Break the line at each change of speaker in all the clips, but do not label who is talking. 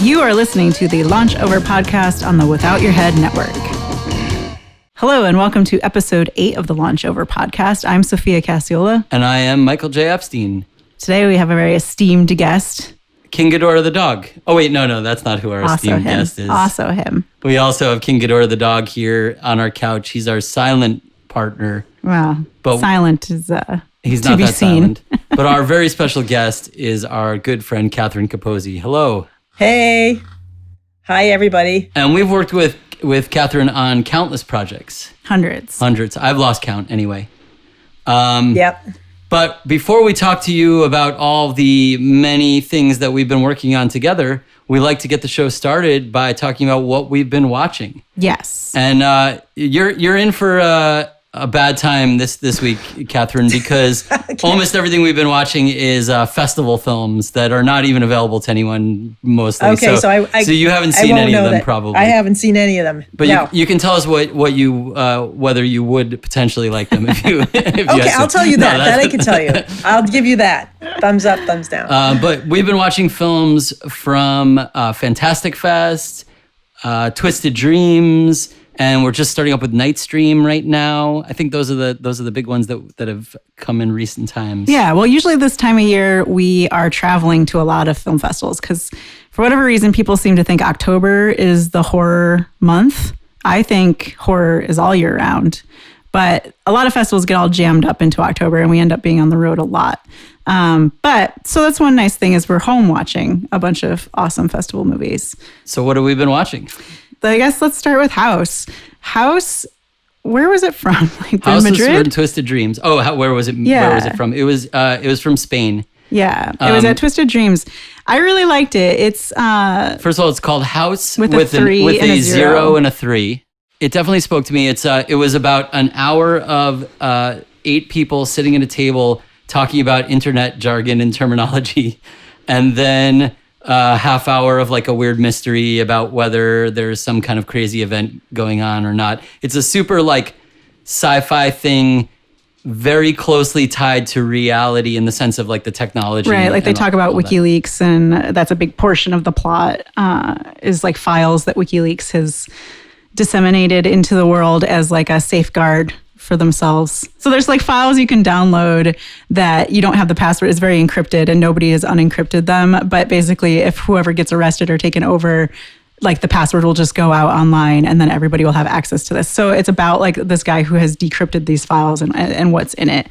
You are listening to the Launch Over podcast on the Without Your Head Network. Hello, and welcome to episode 8 of the Launch Over podcast. I'm Sophia Cacciola.
And I am Michael J. Epstein.
Today we have a very esteemed guest.
King Ghidorah the Dog. Oh, wait, no, that's not who our esteemed guest is.
Also him.
We also have King Ghidorah the Dog here on our couch. He's our silent partner.
Wow. But silent is
he's
to
not
be
that
seen.
silent. But our very special guest is our good friend, Catherine Capozzi. Hello.
Hey. Hi, everybody.
And we've worked with Catherine on countless projects.
Hundreds.
I've lost count anyway.
Yep.
But before we talk to you about all the many things that we've been working on together, we like to get the show started by talking about what we've been watching.
Yes.
And you're in for a bad time this week, Catherine, because almost everything we've been watching is festival films that are not even available to anyone mostly.
Okay, so
you haven't seen any of them, probably.
I haven't seen any of them.
But
no.
you can tell us what you whether you would potentially like them if you.
Okay, I'll tell you that. That I can tell you. I'll give you that. Thumbs up, thumbs down.
But we've been watching films from Fantastic Fest, Twisted Dreams. And we're just starting up with Nightstream right now. I think those are the big ones that have come in recent times.
Yeah, well, usually this time of year we are traveling to a lot of film festivals because for whatever reason people seem to think October is the horror month. I think horror is all year round, but a lot of festivals get all jammed up into October and we end up being on the road a lot. But so that's one nice thing is we're home watching a bunch of awesome festival movies.
So what have we been watching?
I guess let's start with House. House, where was it from? Like
House
Madrid?
was from Twisted Dreams. Oh, where was it?
Yeah.
Where was it from? It was from Spain.
Yeah, it was at Twisted Dreams. I really liked it. It's
first of all, it's called House
with a 3
with
and
a
0
and a 3. It definitely spoke to me. It was about an hour of 8 people sitting at a table talking about internet jargon and terminology, and then half hour of like a weird mystery about whether there's some kind of crazy event going on or not. It's a super like sci-fi thing, very closely tied to reality in the sense of like the technology.
Right, like they talk about WikiLeaks, and that's a big portion of the plot is like files that WikiLeaks has disseminated into the world as like a safeguard for themselves. So there's like files you can download that you don't have the password. It's very encrypted and nobody has unencrypted them. But basically if whoever gets arrested or taken over, like the password will just go out online and then everybody will have access to this. So it's about like this guy who has decrypted these files and what's in it.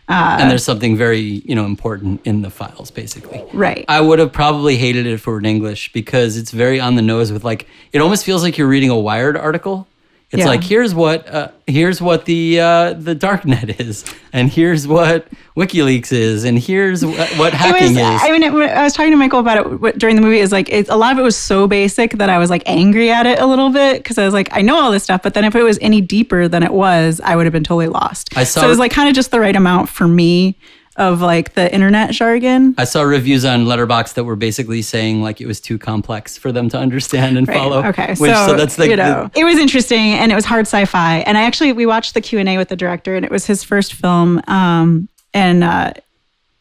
And there's something very, important in the files, basically.
Right.
I would have probably hated it if it were in English because it's very on the nose with like, it almost feels like you're reading a Wired article. It's like, here's what the darknet is, and here's what WikiLeaks is, and here's what hacking is.
I was talking to Michael about it during the movie. Is like a lot of it was so basic that I was like angry at it a little bit because I was like, I know all this stuff, but then if it was any deeper than it was, I would have been totally lost. So it was like kind of just the right amount for me of like the internet jargon.
I saw reviews on Letterboxd that were basically saying like it was too complex for them to understand and follow.
Okay,
so that's like
it was interesting and it was hard sci-fi. And we watched the Q&A with the director and it was his first film. And I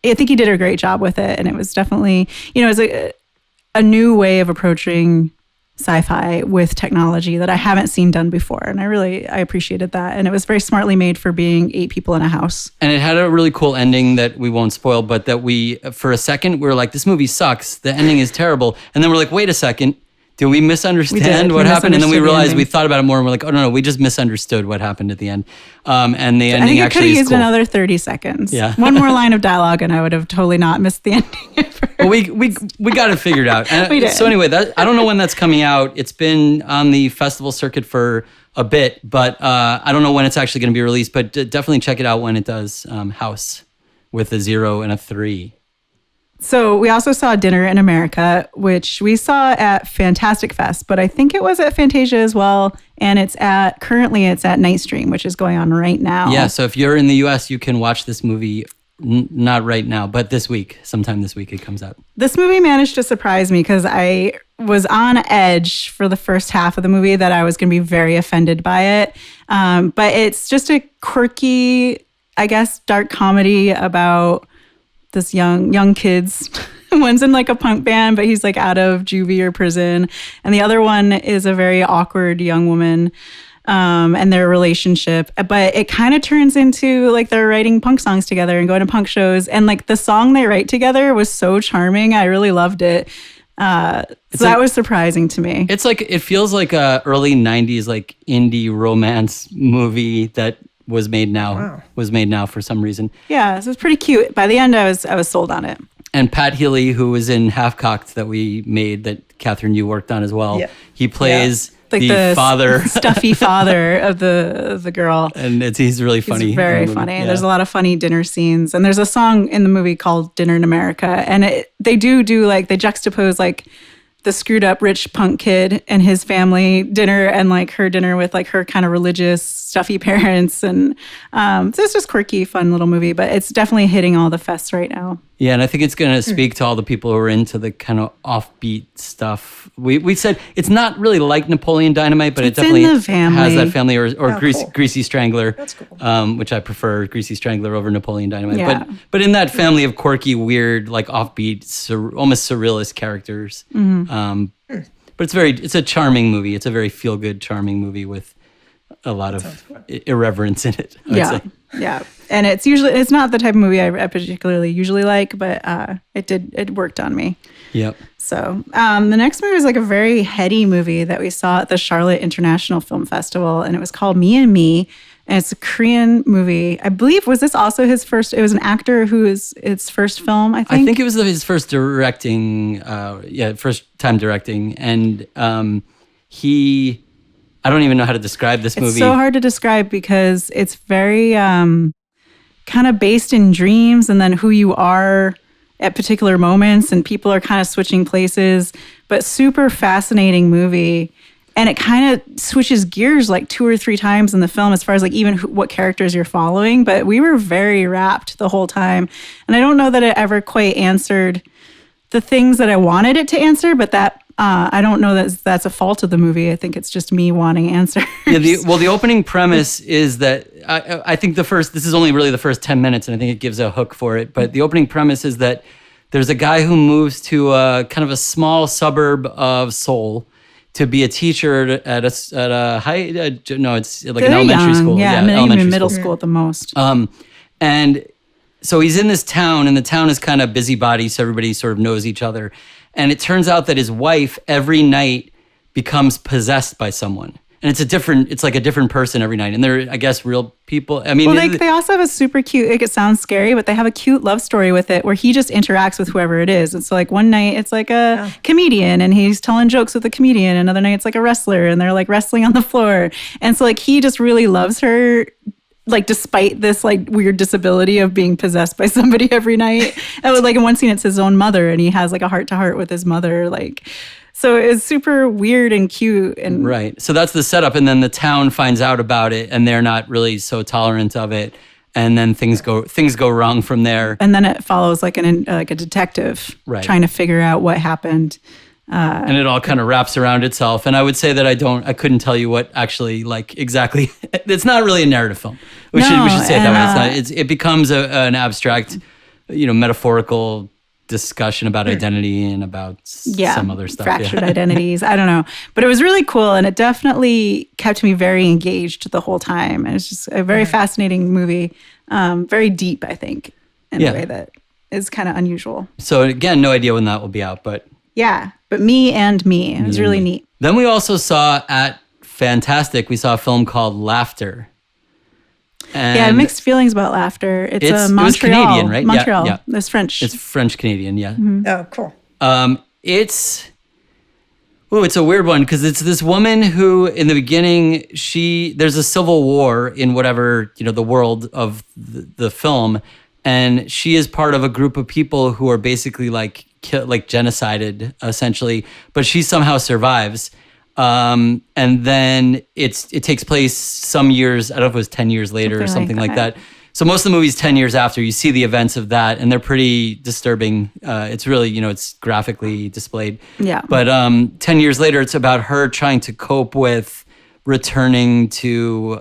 think he did a great job with it. And it was definitely, it was a new way of approaching sci-fi with technology that I haven't seen done before. And I appreciated that. And it was very smartly made for being 8 people in a house.
And it had a really cool ending that we won't spoil, but that for a second, we were like, this movie sucks. The ending is terrible. And then we're like, wait a second. Did we misunderstand what happened? And then we realized we thought about it more and we're like, oh, no, we just misunderstood what happened at the end. And the ending actually is cool. I think you could have used
another 30 seconds.
Yeah.
One more line of dialogue and I would have totally not missed the ending.
Well, we got it figured out. And
we did.
So anyway, I don't know when that's coming out. It's been on the festival circuit for a bit, but I don't know when it's actually going to be released. But definitely check it out when it does. House with a 0 and a 3.
So we also saw Dinner in America, which we saw at Fantastic Fest, but I think it was at Fantasia as well. And currently it's at Nightstream, which is going on right now.
Yeah, so if you're in the US, you can watch this movie, not right now, but sometime this week it comes out.
This movie managed to surprise me because I was on edge for the first half of the movie that I was going to be very offended by it. But it's just a quirky, I guess, dark comedy about this young kids One's in like a punk band, but he's like out of juvie or prison. And the other one is a very awkward young woman and their relationship. But it kind of turns into like they're writing punk songs together and going to punk shows. And like the song they write together was so charming. I really loved it. So that was surprising to me.
It's like, it feels like a early 90s like indie romance movie that was made now for some reason.
Yeah, so it was pretty cute. By the end, I was sold on it.
And Pat Healy, who was in Half Cocked that we made, that Catherine, you worked on as well.
Yeah.
He plays
like
the father,
stuffy father of the girl.
And he's really funny.
He's very funny.
Yeah.
There's a lot of funny dinner scenes, and there's a song in the movie called "Dinner in America," and they do like they juxtapose like the screwed up rich punk kid and his family dinner and like her dinner with like her kind of religious stuffy parents. And so it's just quirky, fun little movie, but it's definitely hitting all the fests right now.
Yeah, and I think it's going to speak to all the people who are into the kind of offbeat stuff. We said it's not really like Napoleon Dynamite, but it definitely
in the family.
has that family, or
cool.
Greasy Strangler.
That's cool.
Which I prefer Greasy Strangler over Napoleon Dynamite.
Yeah.
But in that family of quirky, weird, like offbeat, almost surrealist characters.
Mm-hmm.
But it's a charming movie. It's a very feel good, charming movie with a lot of irreverence in it. I would say.
Yeah. And it's not the type of movie I particularly usually like, but it worked on me.
Yep.
So the next movie was like a very heady movie that we saw at the Charlotte International Film Festival, and it was called Me and Me. And it's a Korean movie. I believe, was this also his first? It was an actor its first film, I think.
I think it was his first directing, first time directing. And I don't even know how to describe this movie.
It's so hard to describe because it's very kind of based in dreams and then who you are at particular moments, and people are kind of switching places, but super fascinating movie. And it kind of switches gears like 2 or 3 times in the film as far as like even what characters you're following. But we were very rapt the whole time. And I don't know that it ever quite answered the things that I wanted it to answer, but that I don't know that that's a fault of the movie. I think it's just me wanting answers.
Yeah, the opening premise is that I think this is only really the first 10 minutes, and I think it gives a hook for it. But the opening premise is that there's a guy who moves to kind of a small suburb of Seoul to be a teacher at it's like an elementary school.
Yeah, even middle school at the most.
And so he's in this town, and the town is kind of busybody, so everybody sort of knows each other. And it turns out that his wife every night becomes possessed by someone. And it's like a different person every night. And they're, I guess, real people. I mean,
well, they also have a super cute, it sounds scary, but they have a cute love story with it where he just interacts with whoever it is. And so like one night it's like a comedian and he's telling jokes with a comedian. Another night it's like a wrestler and they're like wrestling on the floor. And so like he just really loves her, like despite this like weird disability of being possessed by somebody every night. And like in one scene it's his own mother and he has like a heart-to-heart with his mother, like. So it's super weird and cute. And
right. So that's the setup. And then the town finds out about it and they're not really so tolerant of it. And then things go wrong from there.
And then it follows like a detective trying to figure out what happened.
And it all kind of wraps around itself. And I would say that I couldn't tell you what actually like exactly, it's not really a narrative film. We should say it that way. It becomes an abstract, metaphorical discussion about identity and about some other stuff.
Fractured identities. I don't know. But it was really cool and it definitely kept me very engaged the whole time. And it's just a very fascinating movie. Very deep, I think, in a way that is kind of unusual.
So again, no idea when that will be out, but...
Yeah, but Me and Me. It was really neat.
Then we also saw at Fantastic, we saw a film called Laughter. And
mixed feelings about Laughter. It's Montreal.
It was Canadian, right?
Montreal.
Yeah.
It's French.
It's French-Canadian, yeah.
Mm-hmm.
Oh, cool.
It's a weird one because it's this woman who, in the beginning, there's a civil war in whatever, the world of the film, and she is part of a group of people who are basically like genocided, essentially, but she somehow survives. And then it takes place some years, I don't know if it was 10 years later or something like that. So most of the movie's 10 years after. You see the events of that, and they're pretty disturbing. It's really, it's graphically displayed.
Yeah.
But 10 years later, it's about her trying to cope with returning to,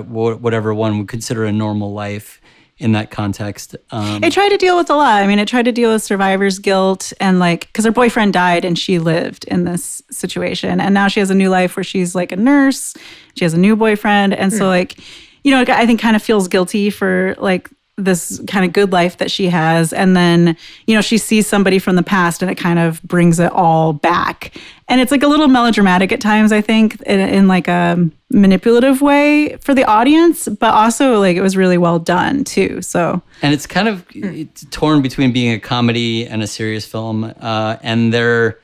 whatever one would consider a normal life in that context.
It tried to deal with a lot. I mean, it tried to deal with survivor's guilt and like, because her boyfriend died and she lived in this situation. And now she has a new life where she's like a nurse. She has a new boyfriend. And so like, you know, I think kind of feels guilty for like this kind of good life that she has. And then, you know, she sees somebody from the past and it kind of brings it all back. And it's like a little melodramatic at times, I think, in like a manipulative way for the audience, but also like it was really well done too. So,
and it's kind of it's torn between being a comedy and a serious film. And there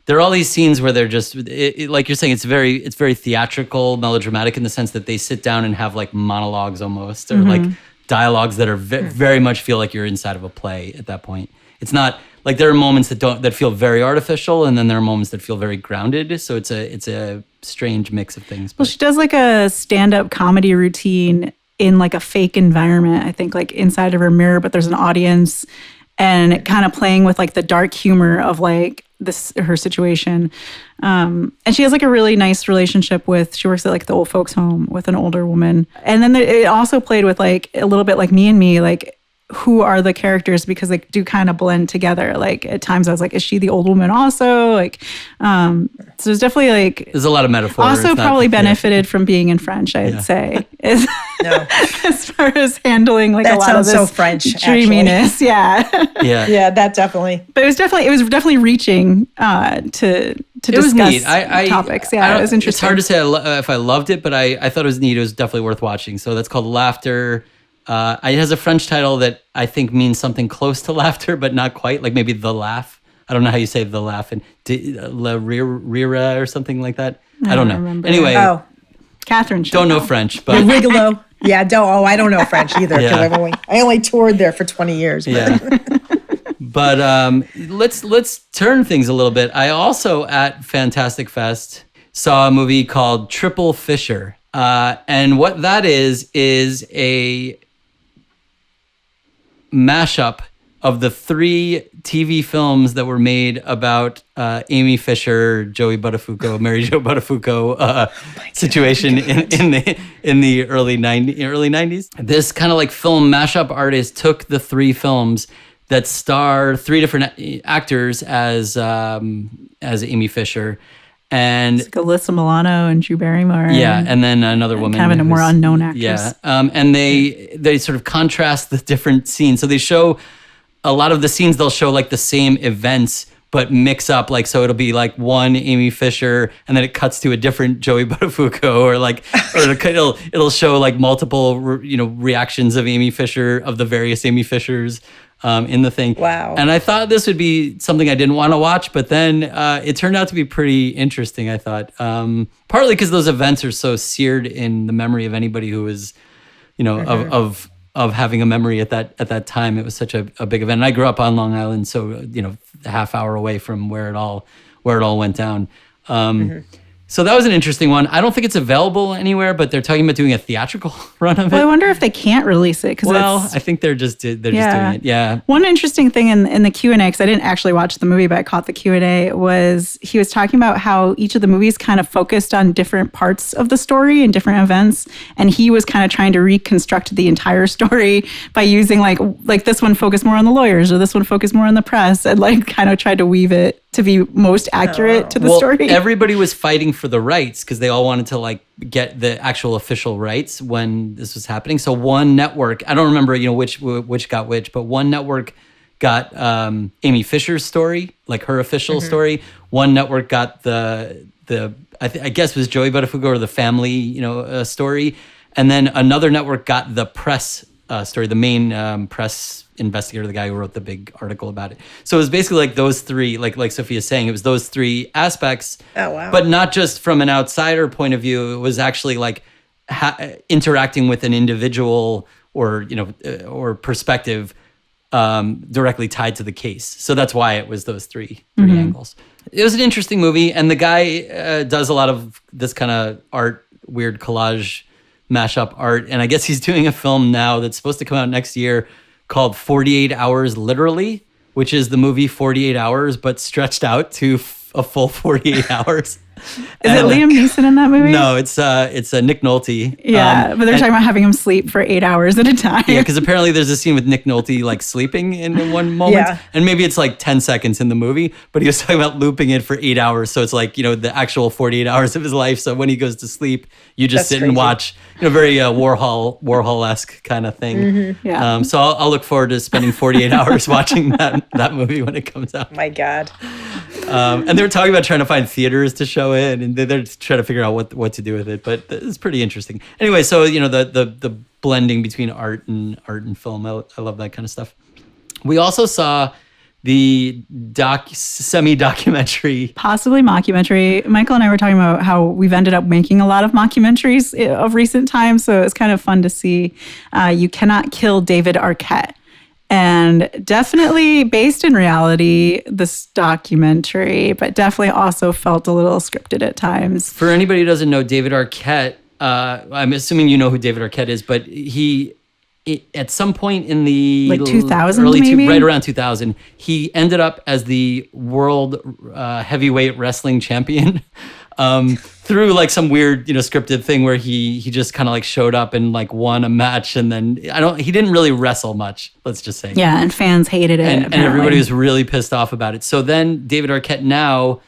are all these scenes where they're just like you're saying, it's very theatrical, melodramatic in the sense that they sit down and have like monologues almost, or like dialogues that are very much feel like you're inside of a play at that point. It's not like there are moments that feel very artificial, and then there are moments that feel very grounded. So it's a strange mix of things.
Well, she does like a stand-up comedy routine in like a fake environment, I think, like inside of her mirror, but there's an audience, and it kind of playing with like the dark humor of like her situation. And she has like a really nice relationship she works at like the old folks home with an older woman. And then it also played with like a little bit like Me and Me, like who are the characters, because they do kind of blend together. Like at times I was like, is she the old woman also? Like, so it's definitely like,
there's a lot of metaphor.
Also probably benefited from being in French, I'd say. As far as handling like
that
a lot of this
so French,
dreaminess.
Yeah, that definitely.
But it was definitely reaching to discuss
neat.
topics. Yeah, it was interesting.
It's hard to say if I loved it, but I thought it was neat. It was definitely worth watching. So that's called Laughter. It has a French title that I think means something close to laughter, but not quite. Like maybe The Laugh. I don't know how you say The Laugh. And La Rira or something like that. I don't know.
Remember.
Anyway.
Oh.
Catherine.
Don't know French, but.
Rigolo. Yeah, I don't know French either. Yeah. I only toured there for 20 years. But.
Yeah. But let's turn things a little bit. I also at Fantastic Fest saw a movie called Triple Fisher. And what that is a mashup of the 3 TV films that were made about Amy Fisher, Joey Buttafuoco, Mary Jo Buttafuoco situation in the early 90s. This kind of like film mashup artist took the 3 films that star 3 different actors as Amy Fisher. And
it's like Alyssa Milano and Drew Barrymore.
Yeah, and then another woman.
Kind of a more unknown actress.
Yeah, and they sort of contrast the different scenes. So they show a lot of the scenes. They'll show like the same events, but mix up. Like so, it'll be like one Amy Fisher, and then it cuts to a different Joey Buttafuoco, or it'll show like multiple reactions of Amy Fisher, of the various Amy Fishers. In the thing.
Wow.
And I thought this would be something I didn't want to watch, but then it turned out to be pretty interesting, I thought. Partly because those events are so seared in the memory of anybody who was, of having a memory at that time. It was such a big event. And I grew up on Long Island, so, a half hour away from where it all went down. So that was an interesting one. I don't think it's available anywhere, but they're talking about doing a theatrical run of it.
Well, I wonder if they can't release it.
I think they're just doing it. Yeah.
One interesting thing in the Q&A, because I didn't actually watch the movie, but I caught the Q&A, was he was talking about how each of the movies kind of focused on different parts of the story and different events. And he was kind of trying to reconstruct the entire story by using like this one focused more on the lawyers, or this one focused more on the press, and like kind of tried to weave it to be most accurate to the story.
Everybody was fighting for the rights because they all wanted to like get the actual official rights when this was happening. So one network, I don't remember, which got which, but one network got Amy Fisher's story, like her official story. One network got the I guess was Joey Buttafuoco or the family, story, and then another network got the press story, the main press investigator, the guy who wrote the big article about it. So it was basically like those 3, like Sophia's saying, it was those 3 aspects.
Oh, wow.
But not just from an outsider point of view. It was actually like interacting with an individual or perspective directly tied to the case. So that's why it was those 3 angles. It was an interesting movie, and the guy does a lot of this kind of art, weird collage mashup art, and I guess he's doing a film now that's supposed to come out next year called 48 Hours Literally, which is the movie 48 Hours, but stretched out to a full 48 hours.
Is it Liam Neeson in that movie?
No, it's Nick Nolte.
Yeah, but they're talking about having him sleep for 8 hours at a time.
Yeah, because apparently there's a scene with Nick Nolte like sleeping in one moment, and maybe it's like 10 seconds in the movie, but he was talking about looping it for 8 hours. So it's like, the actual 48 hours of his life. So when he goes to sleep, you just sit and watch, very Warhol-esque kind of thing.
Mm-hmm.
Yeah.
So I'll look forward to spending 48 hours watching that movie when it comes out.
My God.
And they were talking about trying to find theaters to show it, and they're trying to figure out what to do with it. But it's pretty interesting. Anyway, so the blending between art and film, I love that kind of stuff. We also saw the semi-documentary,
possibly mockumentary. Michael and I were talking about how we've ended up making a lot of mockumentaries of recent times, so it's kind of fun to see. You Cannot Kill David Arquette. And definitely based in reality, this documentary, but definitely also felt a little scripted at times.
For anybody who doesn't know, David Arquette, I'm assuming you know who David Arquette is, but he, at some point in the
like 2000, maybe?
Right around 2000, he ended up as the world heavyweight wrestling champion. Through like some weird, scripted thing where he just kind of like showed up and like won a match, and then he didn't really wrestle much, let's just say.
Yeah, and fans hated it.
And everybody was really pissed off about it. So then David Arquette now,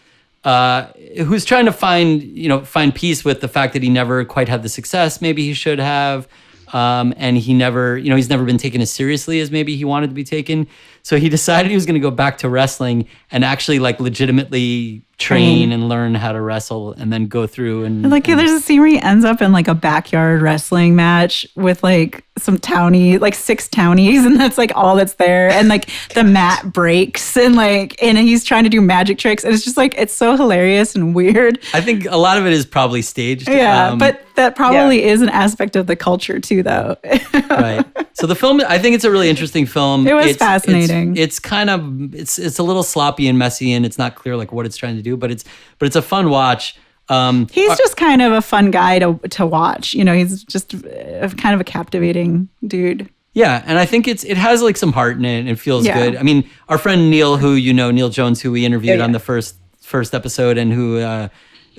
who's trying to find peace with the fact that he never quite had the success maybe he should have. And he never, he's never been taken as seriously as maybe he wanted to be taken. So he decided he was going to go back to wrestling and actually like legitimately train and learn how to wrestle, and then go through and
there's a scene where he ends up in like a backyard wrestling match with like some townie, like 6 townies, and that's like all that's there, and like the mat breaks, and he's trying to do magic tricks, and it's just like, it's so hilarious and weird.
I think a lot of it is probably staged.
Yeah, but that probably is an aspect of the culture too, though.
Right. So the film, I think it's a really interesting film.
It was fascinating.
It's kind of it's a little sloppy and messy, and it's not clear like what it's trying to do, but it's a fun watch.
He's just kind of a fun guy to watch. He's just kind of a captivating dude.
Yeah, and I think it has like some heart in it, and it feels good. I mean, our friend Neil, who Neil Jones, who we interviewed on the first episode, and who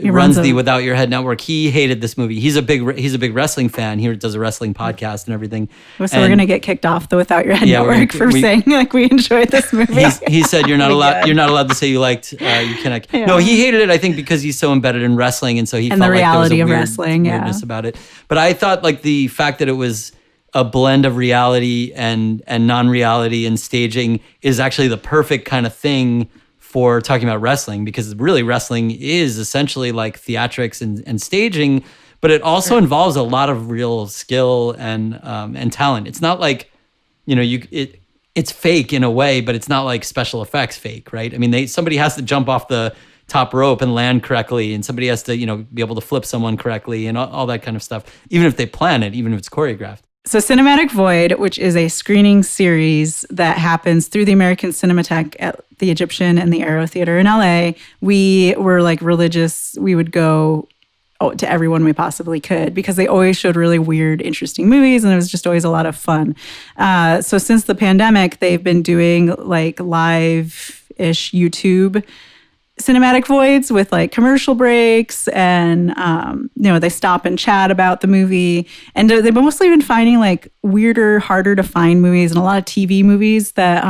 runs the Without Your Head network, he hated this movie. He's a big wrestling fan. He does a wrestling podcast and everything.
So we're gonna get kicked off the Without Your Head network for saying like we enjoyed this movie.
He said you're not allowed. You're not allowed to say you liked. You cannot. Yeah. No, he hated it. I think because he's so embedded in wrestling, and so he felt
the reality
like there
of
was a
wrestling,
weirdness about it. But I thought like the fact that it was a blend of reality and non-reality and staging is actually the perfect kind of thing for talking about wrestling, because really wrestling is essentially like theatrics and staging, but it also involves a lot of real skill and talent. It's not like, it's fake in a way, but it's not like special effects fake, right? I mean, somebody has to jump off the top rope and land correctly, and somebody has to, be able to flip someone correctly and all that kind of stuff, even if they plan it, even if it's choreographed.
So Cinematic Void, which is a screening series that happens through the American Cinematheque at the Egyptian and the Aero Theater in LA, we were like religious. We would go to everyone we possibly could, because they always showed really weird, interesting movies, and it was just always a lot of fun. So since the pandemic, they've been doing like live-ish YouTube cinematic voids with like commercial breaks, and they stop and chat about the movie, and they've mostly been finding like weirder, harder to find movies, and a lot of TV movies that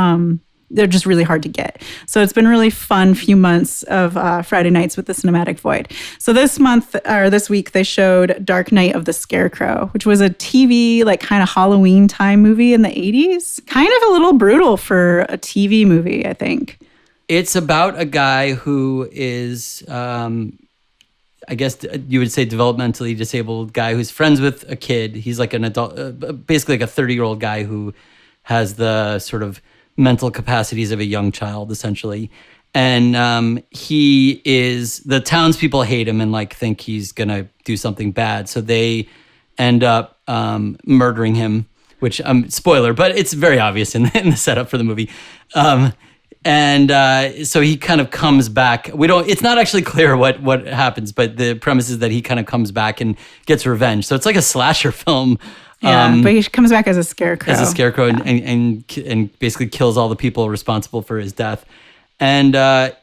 they're just really hard to get. So it's been really fun few months of Friday nights with the Cinematic Void. So this week they showed Dark Night of the Scarecrow, which was a TV like kind of Halloween time movie in the 80s. Kind of a little brutal for a TV movie, I think.
It's about a guy who is, I guess you would say developmentally disabled guy who's friends with a kid. He's like an adult, basically like a 30-year-old guy who has the sort of mental capacities of a young child, essentially. And the townspeople hate him and like think he's going to do something bad. So they end up murdering him, which, spoiler, but it's very obvious in the setup for the movie. So he kind of comes back. It's not actually clear what happens, but the premise is that he kind of comes back and gets revenge. So it's like a slasher film.
Yeah, but he comes back as a scarecrow.
And basically kills all the people responsible for his death. And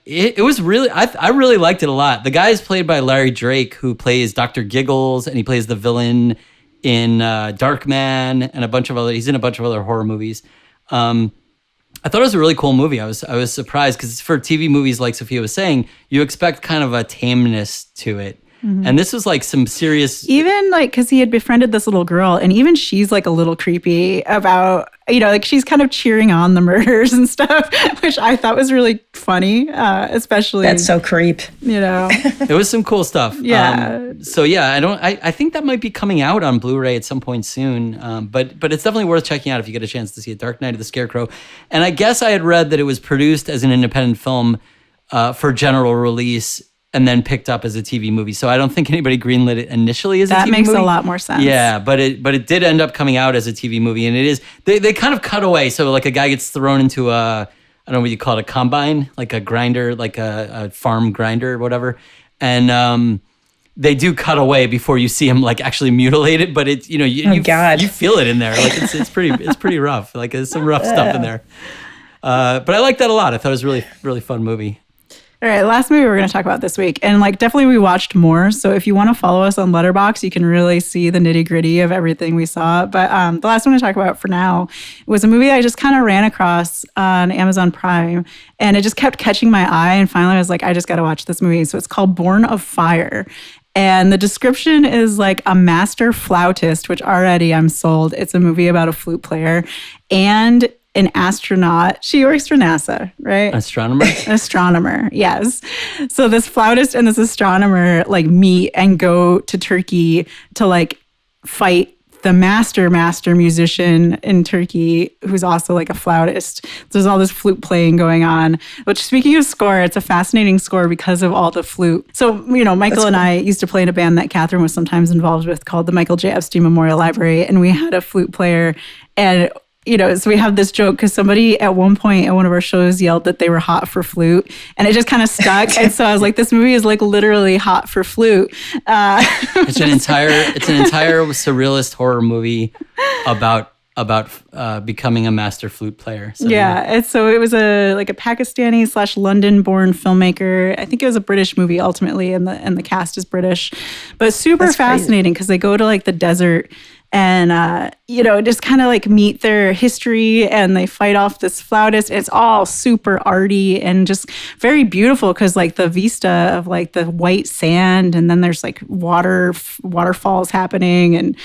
it was really, I really liked it a lot. The guy is played by Larry Drake, who plays Dr. Giggles, and he plays the villain in Darkman and he's in a bunch of other horror movies. I thought it was a really cool movie. I was surprised because for TV movies, like Sophia was saying, you expect kind of a tameness to it. And this was like some serious...
Even like, because he had befriended this little girl, and even she's like a little creepy about, like she's kind of cheering on the murders and stuff, which I thought was really funny, especially...
That's so creep.
It was some cool stuff.
Yeah.
I think that might be coming out on Blu-ray at some point soon, but it's definitely worth checking out if you get a chance to see it. Dark Night of the Scarecrow. And I guess I had read that it was produced as an independent film for general release, and then picked up as a TV movie. So I don't think anybody greenlit it initially as a TV movie.
That makes a lot more sense.
Yeah, but it did end up coming out as a TV movie, and it is they kind of cut away. So like a guy gets thrown into I don't know what you call it, a combine, like a grinder, like a farm grinder or whatever, and they do cut away before you see him like actually mutilated. But it's you feel it in there, like it's pretty rough. Like there's some rough stuff in there. But I like that a lot. I thought it was a really really fun movie.
All right, last movie we're going to talk about this week. And like definitely we watched more. So if you want to follow us on Letterboxd, you can really see the nitty gritty of everything we saw. But the last one to talk about for now was a movie I just kind of ran across on Amazon Prime. And it just kept catching my eye. And finally I was like, I just got to watch this movie. So it's called Born of Fire. And the description is like a master flautist, which already I'm sold. It's a movie about a flute player and an astronaut. She works for NASA, right? Astronomer, yes. So this flautist and this astronomer like meet and go to Turkey to like fight the master musician in Turkey, who's also like a flautist. So there's all this flute playing going on, which speaking of score, it's a fascinating score because of all the flute. So, Michael and I used to play in a band that Catherine was sometimes involved with called the Michael J. Epstein Memorial Library. And we had a flute player, and so we have this joke because somebody at one point at one of our shows yelled that they were hot for flute, and it just kind of stuck. And so I was like, this movie is like literally hot for flute.
It's an entire surrealist horror movie about becoming a master flute player. So,
yeah. And so it was a Pakistani / London-born filmmaker. I think it was a British movie ultimately, and the cast is British, but super fascinating because they go to like the desert. And, just kind of like meet their history, and they fight off this flautist. It's all super arty and just very beautiful because like the vista of like the white sand, and then there's like waterfalls happening, and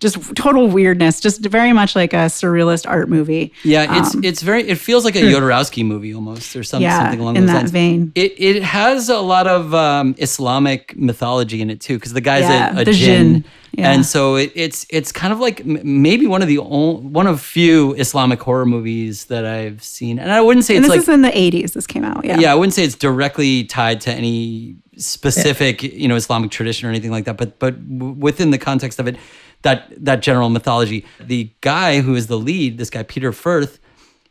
just total weirdness, just very much like a surrealist art movie.
Yeah, it feels like a Jodorowsky movie almost, or something along those lines.
In that vein.
It has a lot of Islamic mythology in it too, because the guy's a
the
jinn.
Yeah.
And so it's kind of like maybe one of few Islamic horror movies that I've seen. And I wouldn't say
this is in the 80s this came out. Yeah.
Yeah, I wouldn't say it's directly tied to any specific, Islamic tradition or anything like that, but within the context of it, that general mythology. The guy who is the lead, this guy Peter Firth,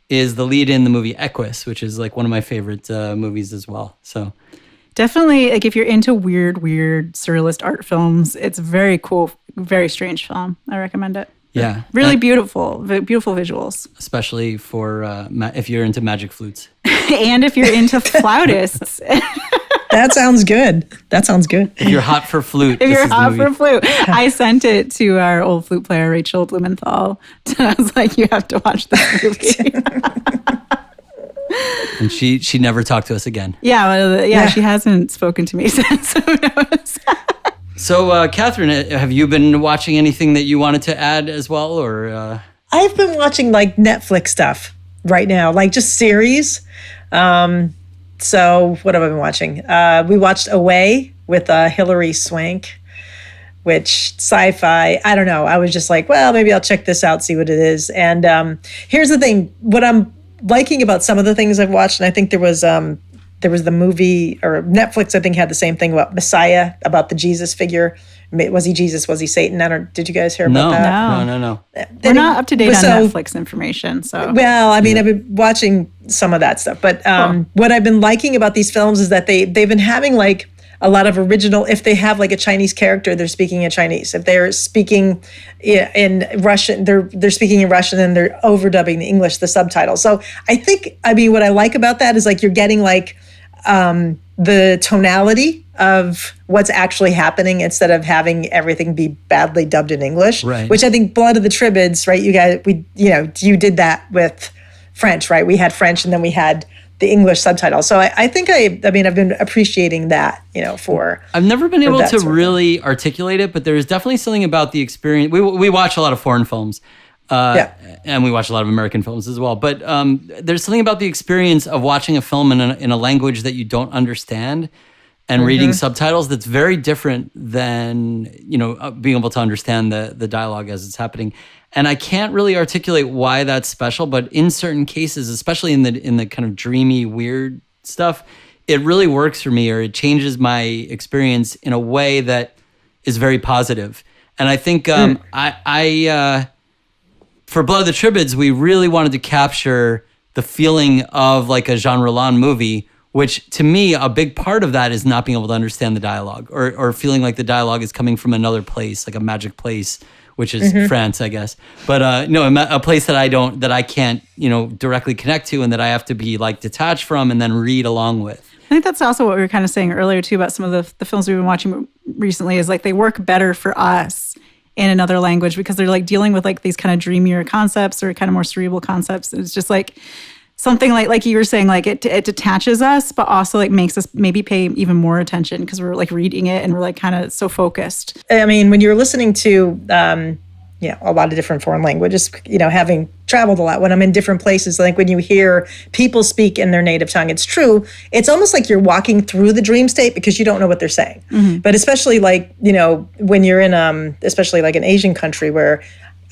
is the lead in the movie Equus, which is like one of my favorite movies as well. So
definitely, like if you're into weird surrealist art films, it's very cool, very strange film. I recommend it.
Yeah.
Really beautiful visuals.
Especially for if you're into magic flutes.
And if you're into flautists.
That sounds good.
If you're hot for flute.
I sent it to our old flute player, Rachel Blumenthal. I was like, you have to watch this movie.
And she never talked to us again.
Yeah, she hasn't spoken to me since. So who knows?
So, Catherine, have you been watching anything that you wanted to add as well, or?
I've been watching like Netflix stuff right now, like just series. So what have I been watching? We watched Away with Hilary Swank, which sci-fi, I don't know. I was just like, well, maybe I'll check this out, see what it is. And here's the thing. What I'm liking about some of the things I've watched, and I think there was the movie, or Netflix, I think, had the same thing about Messiah, about the Jesus figure. Was he Jesus? Was he Satan? Did you guys hear about that?
No.
We're not up to date on Netflix information. So,
well, I mean, I've been watching some of that stuff, but what I've been liking about these films is that they've been having like a lot of original, if they have like a Chinese character, they're speaking in Chinese. If they're speaking in Russian, they're speaking in Russian and they're overdubbing the English, the subtitles. So I mean, what I like about that is like you're getting like the tonality of what's actually happening instead of having everything be badly dubbed in English,
right.
Which I think Blood of the Tribades, right? You did that with French, right? We had French and then we had the English subtitle. So I think I've been appreciating that,
I've never been able to really articulate it, but there is definitely something about the experience. We watch a lot of foreign films, and we watch a lot of American films as well. But there's something about the experience of watching a film in a language that you don't understand and reading subtitles that's very different than being able to understand the dialogue as it's happening. And I can't really articulate why that's special, but in certain cases, especially in the kind of dreamy, weird stuff, it really works for me, or it changes my experience in a way that is very positive. And I think for Blood of the Tribades, we really wanted to capture the feeling of like a Jean Rollin movie, which to me, a big part of that is not being able to understand the dialogue or feeling like the dialogue is coming from another place, like a magic place, which is France, I guess. But a place that I can't, directly connect to and that I have to be like detached from and then read along with.
I think that's also what we were kind of saying earlier too about some of the films we've been watching recently is like they work better for us in another language because they're like dealing with like these kind of dreamier concepts or kind of more cerebral concepts. It's just like something like you were saying, like it detaches us, but also like makes us maybe pay even more attention because we're like reading it and we're like kind of so focused.
I mean, when you're listening to a lot of different foreign languages, having traveled a lot, when I'm in different places, like when you hear people speak in their native tongue, it's true. It's almost like you're walking through the dream state because you don't know what they're saying. Mm-hmm. But especially like, when you're in, especially like an Asian country where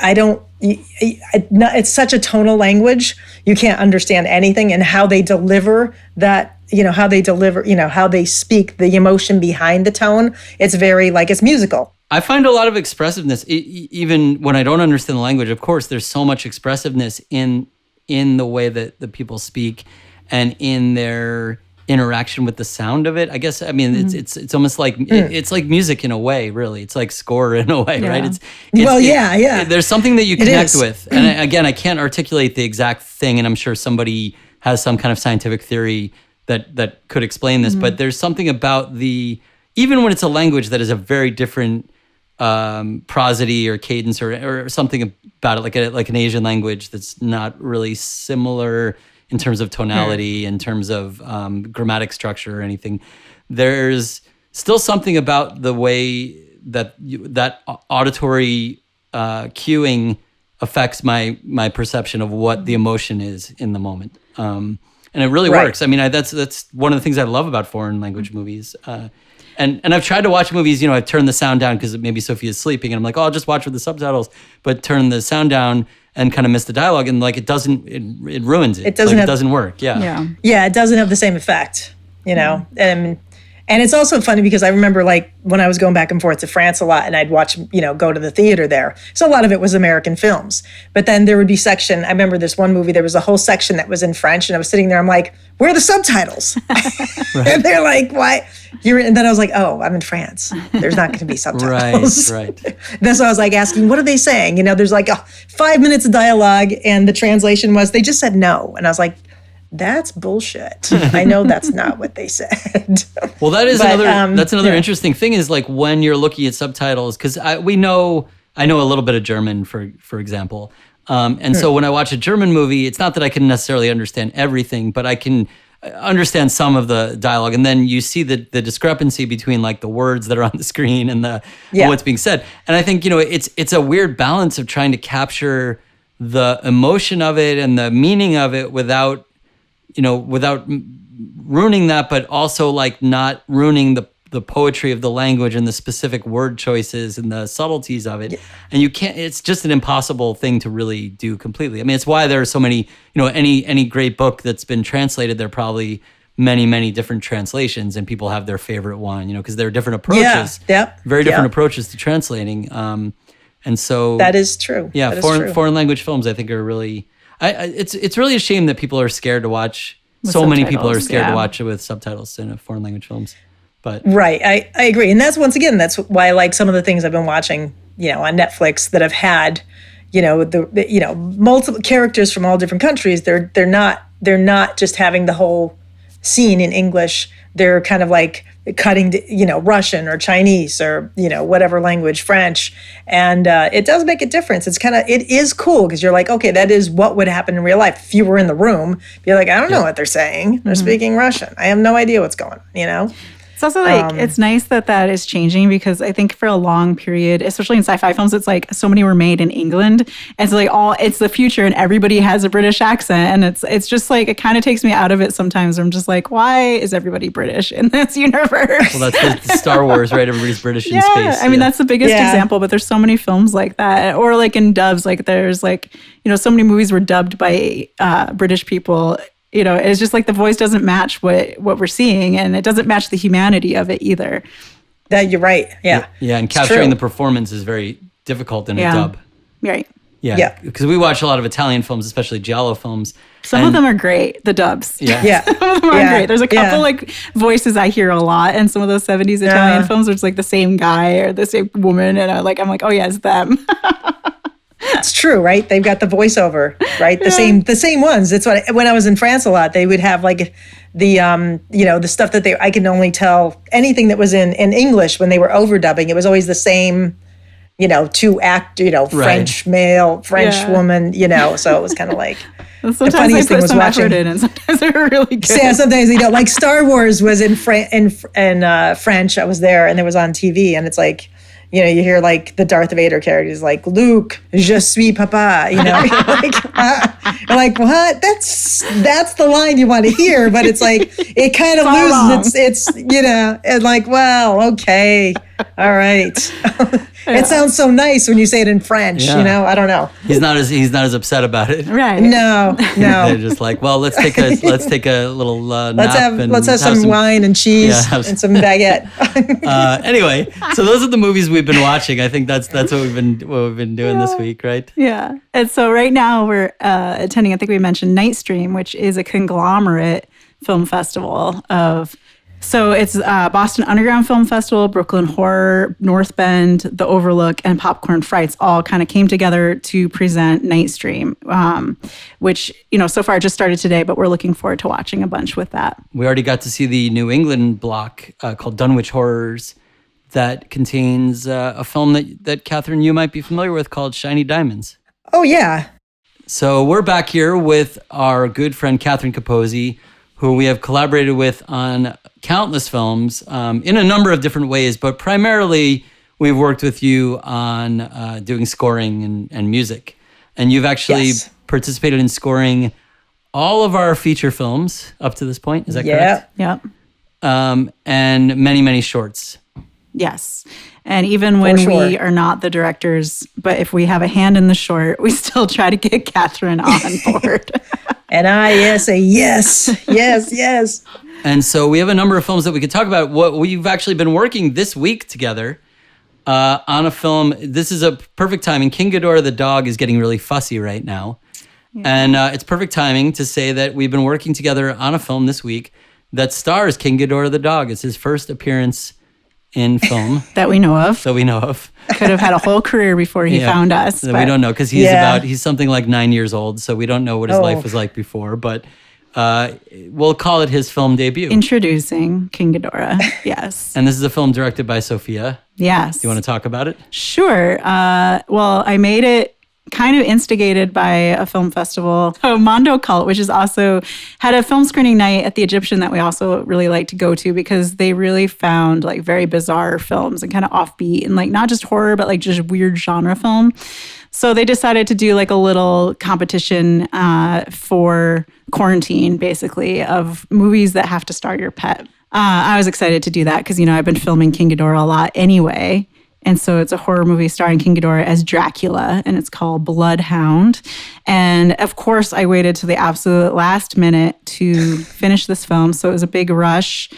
it's such a tonal language, you can't understand anything, and how they deliver that, how they speak, the emotion behind the tone, it's very like, it's musical.
I find a lot of expressiveness, even when I don't understand the language. Of course, there's so much expressiveness in the way that the people speak and in their interaction with the sound of it. I guess, I mean, it's almost like, it's like music in a way, really. It's like score in a way, right? There's something that you connect with. And again, I can't articulate the exact thing, and I'm sure somebody has some kind of scientific theory that could explain this, but there's something about even when it's a language that is a very different prosody or cadence or something about it, like an Asian language that's not really similar in terms of tonality, in terms of grammatic structure or anything. There's still something about the way that that auditory cueing affects my perception of what the emotion is in the moment. And it really works. I mean, that's one of the things I love about foreign language movies. And I've tried to watch movies, I've turned the sound down because maybe Sophia's sleeping, and I'm like, I'll just watch with the subtitles, but turn the sound down and kind of miss the dialogue, and like it ruins it. It doesn't work. Yeah,
it doesn't have the same effect, And it's also funny because I remember like when I was going back and forth to France a lot and I'd watch, go to the theater there. So a lot of it was American films. But then there would be I remember this one movie, there was a whole section that was in French, and I was sitting there, I'm like, where are the subtitles? And they're like, why? And then I was like, oh, I'm in France. There's not going to be subtitles.
Right.
Then so I was like asking, what are they saying? There's like 5 minutes of dialogue, and the translation was, they just said no. And I was like, that's bullshit. I know that's not what they said.
Well, that's another interesting thing is like when you're looking at subtitles, because I know a little bit of German, for example. And so when I watch a German movie, it's not that I can necessarily understand everything, but I can understand some of the dialogue. And then you see the discrepancy between like the words that are on the screen and what's being said. And I think, it's a weird balance of trying to capture the emotion of it and the meaning of it without ruining that, but also like not ruining the poetry of the language and the specific word choices and the subtleties of it. Yeah. And it's just an impossible thing to really do completely. I mean, it's why there are so many, any great book that's been translated, there are probably many, many different translations, and people have their favorite one, because there are different approaches, very different approaches to translating. And so
that is true.
Yeah. Foreign language films, I think, are really, it's really a shame that people are scared to watch. So many people are scared to watch it with subtitles in foreign language films. But
right, I agree, and that's that's why I like some of the things I've been watching, on Netflix that have had, multiple characters from all different countries. They're not just having the whole scene in English. They're kind of like cutting to, Russian or Chinese or, whatever language, French. And it does make a difference. It is cool because you're like, okay, that is what would happen in real life. If you were in the room, you're like, I don't know what they're saying. They're speaking Russian. I have no idea what's going on,
It's also it's nice that is changing because I think for a long period, especially in sci-fi films, it's like so many were made in England. And so it's the future and everybody has a British accent. And it's just like, it kind of takes me out of it sometimes. I'm just like, why is everybody British in this universe?
Well, that's the Star Wars, right? Everybody's British in space.
I mean, that's the biggest example, but there's so many films like that. Or like in dubs, like there's like, so many movies were dubbed by British people. It's just like the voice doesn't match what we're seeing, and it doesn't match the humanity of it either.
That you're right. Yeah.
Yeah, and capturing the performance is very difficult in a dub.
Right.
Yeah. Because we watch a lot of Italian films, especially giallo films.
Some of them are great, the dubs.
Yeah.
Some of them are great. There's a couple like voices I hear a lot in some of those 70s Italian films where it's like the same guy or the same woman, and I'm like, oh yeah, it's them.
It's true, right? They've got the voiceover, right? The same ones. That's what when I was in France a lot, they would have like the the stuff that I could only tell anything that was in English when they were overdubbing. It was always the same, two act, French male, French woman, so it was kind of like
sometimes the funniest thing was watching it in, and sometimes they were really good.
Yeah, sometimes like Star Wars was in French. I was there, and it was on TV, and it's like. You hear like the Darth Vader characters like, Luke, je suis papa, you're like, what? That's the line you want to hear, but it's like, it kind of loses its, and like, well, okay, all right. It sounds so nice when you say it in French, I don't know.
He's not as upset about it.
Right.
No.
They're just like, well, let's take a little nap.
Let's have some wine and cheese and some baguette.
Anyway, so those are the movies we've been watching. I think that's what we've been doing this week, right?
Yeah. And so right now we're attending, I think we mentioned Nightstream, which is a conglomerate film festival of. So it's Boston Underground Film Festival, Brooklyn Horror, North Bend, The Overlook, and Popcorn Frights all kind of came together to present Nightstream, which, so far just started today, but we're looking forward to watching a bunch with that.
We already got to see the New England block called Dunwich Horrors that contains a film that Catherine, you might be familiar with called Shiny Diamonds.
Oh, yeah.
So we're back here with our good friend Catherine Capozzi, who we have collaborated with on countless films in a number of different ways, but primarily we've worked with you on doing scoring and music. And you've actually participated in scoring all of our feature films up to this point. Is that correct?
Yep.
And many, many shorts.
Yes. And even when we are not the directors, but if we have a hand in the short, we still try to get Catherine on board.
And I say yes.
And so we have a number of films that we could talk about. What we've actually been working this week together on a film. This is a perfect timing. King Ghidorah the Dog is getting really fussy right now. Yeah. And it's perfect timing to say that we've been working together on a film this week that stars King Ghidorah the Dog. It's his first appearance in film.
That we know of.
Could
have had a whole career before he found us.
We don't know because he's something like 9 years old, so we don't know what his life was like before, but we'll call it his film debut.
Introducing King Ghidorah, yes.
And this is a film directed by Sophia.
Yes.
Do you want to talk about it?
Sure. Well, I made it kind of instigated by a film festival, Mondo Cult, which is also had a film screening night at the Egyptian that we also really like to go to because they really found like very bizarre films and kind of offbeat and like not just horror, but like just weird genre film. So they decided to do like a little competition for quarantine, basically, of movies that have to star your pet. I was excited to do that because, I've been filming King Ghidorah a lot anyway. And so it's a horror movie starring King Ghidorah as Dracula, and it's called Bloodhound. And of course, I waited to the absolute last minute to finish this film. So it was a big rush.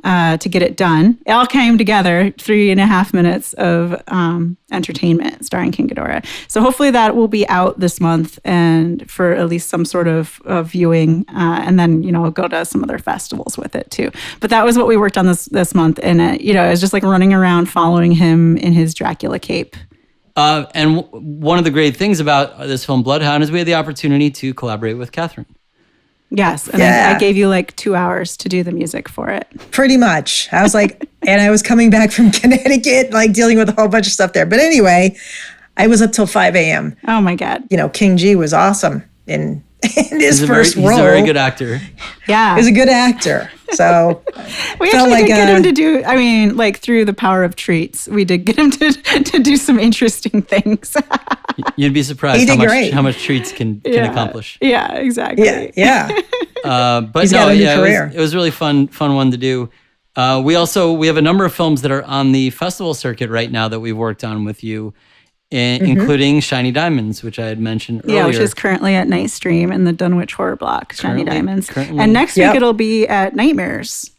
to get it done. It all came together, 3.5 minutes of entertainment starring King Ghidorah. So hopefully that will be out this month and for at least some sort of viewing, and then, go to some other festivals with it too. But that was what we worked on this month. And, it was just like running around following him in his Dracula cape.
And one of the great things about this film, Bloodhound, is we had the opportunity to collaborate with Catherine.
Yes, and I gave you like 2 hours to do the music for it.
Pretty much. I was like, and I was coming back from Connecticut, like dealing with a whole bunch of stuff there. But anyway, I was up till 5 a.m.
Oh my God.
King G was awesome in his first role.
He's a very good actor.
Yeah.
He's a good actor. So
we actually did get him to do, through the power of treats, we did get him to do some interesting things.
You'd be surprised how much treats can accomplish.
Yeah, exactly.
Yeah.
But
He's got a new career.
It was really fun one to do. We have a number of films that are on the festival circuit right now that we've worked on with you, including Shiny Diamonds, which I had mentioned earlier.
Yeah, which is currently at Nightstream in the Dunwich Horror Block, Shiny Diamonds. And next week it'll be at Nightmares,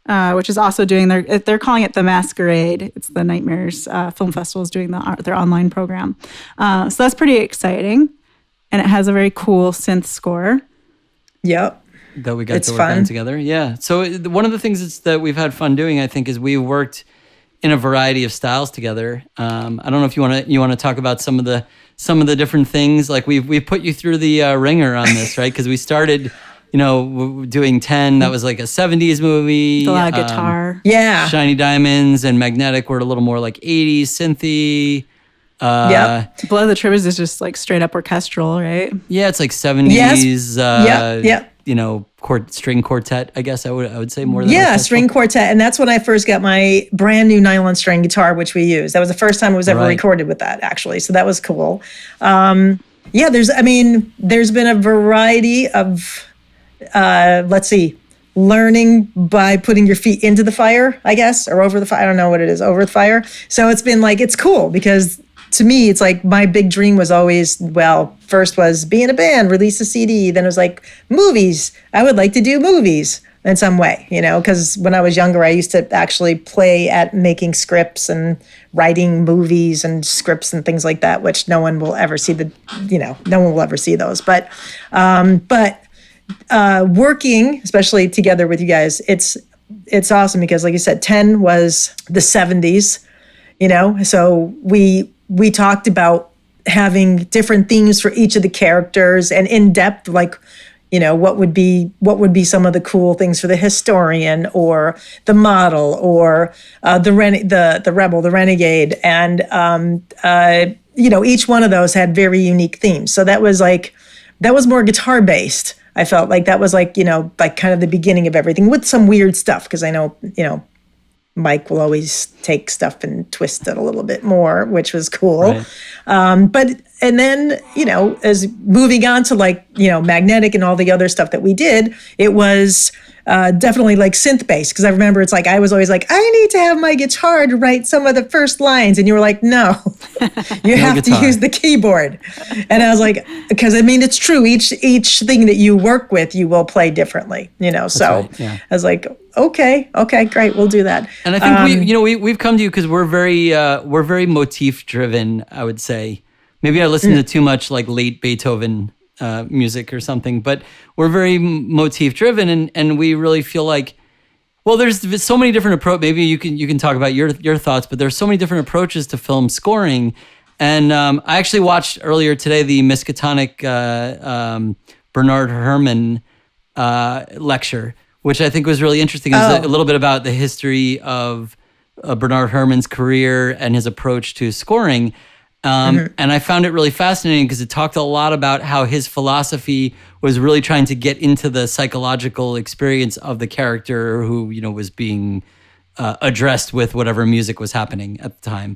which is also doing they're calling it the Masquerade. It's the Nightmares Film Festival is doing their online program. So that's pretty exciting. And it has a very cool synth score.
Yep.
That we got to work on together. Yeah. So one of the things that we've had fun doing, I think, is we worked in a variety of styles together. I don't know if you want to talk about some of the different things. Like we put you through the ringer on this, right? Because we started, doing 10. That was like a 70s movie.
A lot of guitar.
Yeah.
Shiny Diamonds and Magnetic were a little more like 80s synthy.
Blood of the Tribades is just like straight up orchestral, right?
Yeah, it's like 70s.
Yes.
String quartet, I guess I would say more than
orchestral. String quartet. And that's when I first got my brand new nylon string guitar, which we used. That was the first time it was ever recorded with that, actually. So that was cool. There's been a variety of, learning by putting your feet into the fire, I guess, or over the fire. I don't know what it is, over the fire. So it's been it's cool because to me, it's like my big dream was always, first was be in a band, release a CD. Then it was like movies. I would like to do movies in some way, because when I was younger, I used to actually play at making scripts and writing movies and scripts and things like that, which no one will ever see no one will ever see those. But working, especially together with you guys, it's awesome because, like you said, 10 was the 70s, so we talked about having different themes for each of the characters and in depth, what would be some of the cool things for the historian or the model or the rebel, the renegade, and each one of those had very unique themes. So that was more guitar based. I felt like that was kind of the beginning of everything with some weird stuff because I know Mike will always take stuff and twist it a little bit more, which was cool. Right. And then, as moving on to Magnetic and all the other stuff that we did, it was definitely synth based. Because I remember it's I was always I need to have my guitar to write some of the first lines. And you were like, no, you have to use the keyboard. And I was like, because it's true. Each thing that you work with, you will play differently, so right, yeah. I was like, okay, great, we'll do that.
And I think we've come to you because we're very motif driven, I would say. Maybe I listen to too much late Beethoven music or something, but we're very motif driven, and we really feel there's so many different approaches. Maybe you can talk about your thoughts, but there's so many different approaches to film scoring. And I actually watched earlier today the Miskatonic Bernard Herrmann lecture, which I think was really interesting. It was a little bit about the history of Bernard Herrmann's career and his approach to scoring. And I found it really fascinating because it talked a lot about how his philosophy was really trying to get into the psychological experience of the character who, was being addressed with whatever music was happening at the time.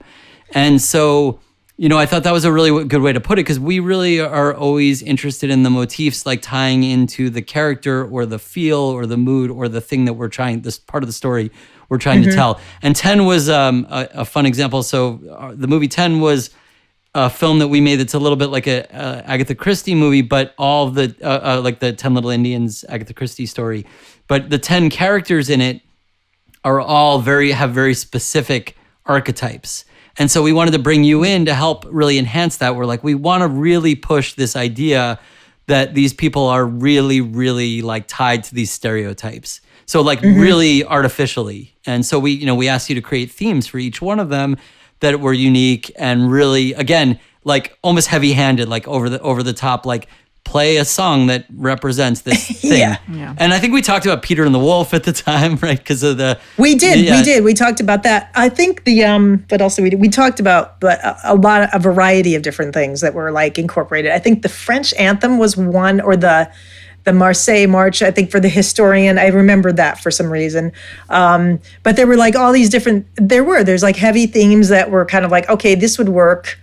And so, I thought that was a really good way to put it because we really are always interested in the motifs, tying into the character or the feel or the mood or the thing that this part of the story we're trying to tell. And 10 was a fun example. So the movie 10 was a film that we made that's a little bit like a Agatha Christie movie, but all of the like the 10 Little Indians Agatha Christie story. But the 10 characters in it are all have very specific archetypes. And so we wanted to bring you in to help really enhance that. We're like, we want to really push this idea that these people are really, really like tied to these stereotypes. So like really artificially. And so we asked you to create themes for each one of them that were unique and really, again, like almost heavy-handed, like over the top, like play a song that represents this thing.
Yeah.
And I think we talked about Peter and the Wolf at the time, right? Because of the...
We did. We talked about that. I think what else did we do? We talked about a variety of different things that were like incorporated. I think the French anthem was one, or the Marseille March, I think, for the historian. I remember that for some reason. But there were like all these different... There's like heavy themes that were kind of like, okay, this would work,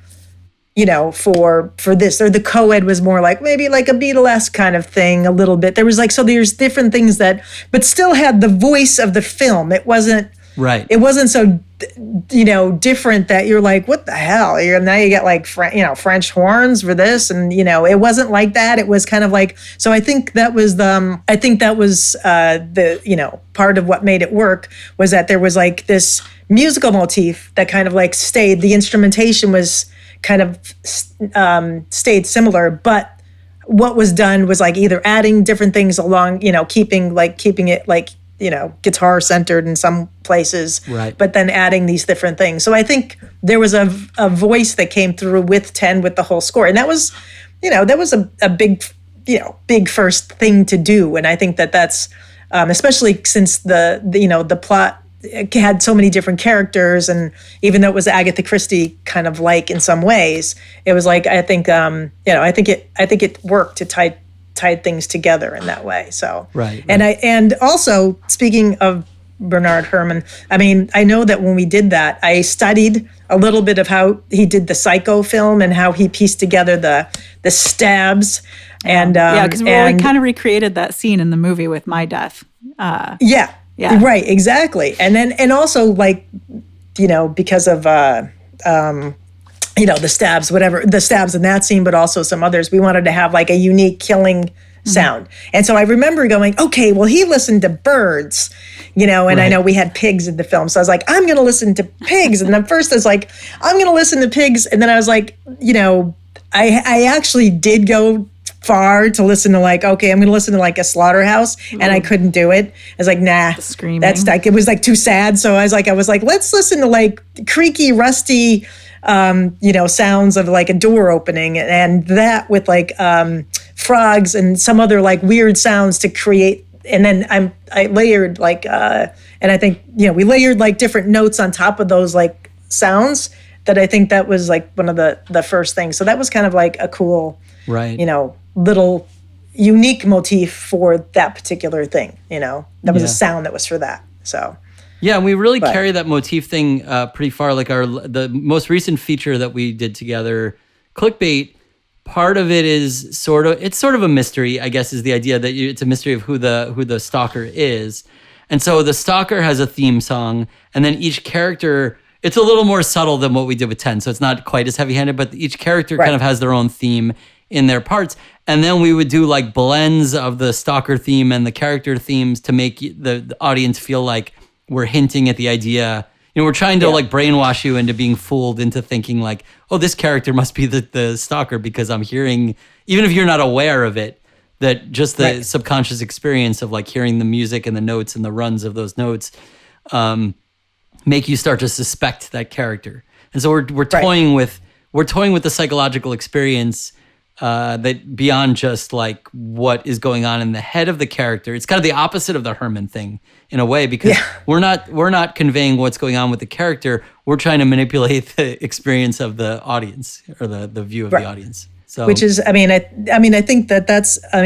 for this. Or the co-ed was more like maybe like a Beatlesque kind of thing a little bit. There was like, so there's different things but still had the voice of the film. It wasn't,
right.
It wasn't so, different that you're like, what the hell? Now you get like, French horns for this. And, it wasn't like that. It was kind of like, so I think that was the part of what made it work was that there was like this musical motif that kind of like stayed. The instrumentation was kind of stayed similar, but what was done was like either adding different things along, keeping it like, guitar centered in some places,
right.
But then adding these different things. So I think there was a voice that came through with 10 with the whole score. And that was, a big first thing to do. And I think that's, especially since the plot had so many different characters, and even though it was Agatha Christie kind of like in some ways, it was like I think it worked to tie things together in that way. So
right.
And also speaking of Bernard Herrmann, I mean, I know that when we did that, I studied a little bit of how he did the Psycho film and how he pieced together the stabs and
because we kind of recreated that scene in the movie with My Death.
Yeah, right, exactly. And also like, because of, the stabs, the stabs in that scene, but also some others, we wanted to have like a unique killing sound. And so I remember going, okay, well, he listened to birds, and right. I know we had pigs in the film. So I was like, I'm going to listen to pigs. And then first I was like, I'm going to listen to pigs. And then I was like, I actually did go far to listen to like, okay, I'm going to listen to like a slaughterhouse, and I couldn't do it. I was like, nah,
screaming.
That's like, it was like too sad. So I was like, let's listen to like creaky, rusty, sounds of like a door opening, and that with like frogs and some other like weird sounds to create. And then I layered like, and I think, we layered like different notes on top of those like sounds that I think that was like one of the first things. So that was kind of like a cool,
right.
Little unique motif for that particular thing, that was a sound that was for that. So
yeah, and we really carry that motif thing pretty far. Like the most recent feature that we did together, Clickbait, part of it is sort of a mystery, I guess, is the idea that it's a mystery of who the stalker is. And so the stalker has a theme song, and then each character, it's a little more subtle than what we did with 10, so it's not quite as heavy-handed, but each character kind of has their own theme in their parts. And then we would do like blends of the stalker theme and the character themes to make the audience feel like we're hinting at the idea. We're trying to like brainwash you into being fooled into thinking like, oh, this character must be the stalker, because I'm hearing, even if you're not aware of it, that just the subconscious experience of like hearing the music and the notes and the runs of those notes make you start to suspect that character. And so we're toying with the psychological experience that beyond just like what is going on in the head of the character. It's kind of the opposite of the Herrmann thing in a way, because we're not conveying what's going on with the character. We're trying to manipulate the experience of the audience, or the view of the audience. So,
which is, I think that's, for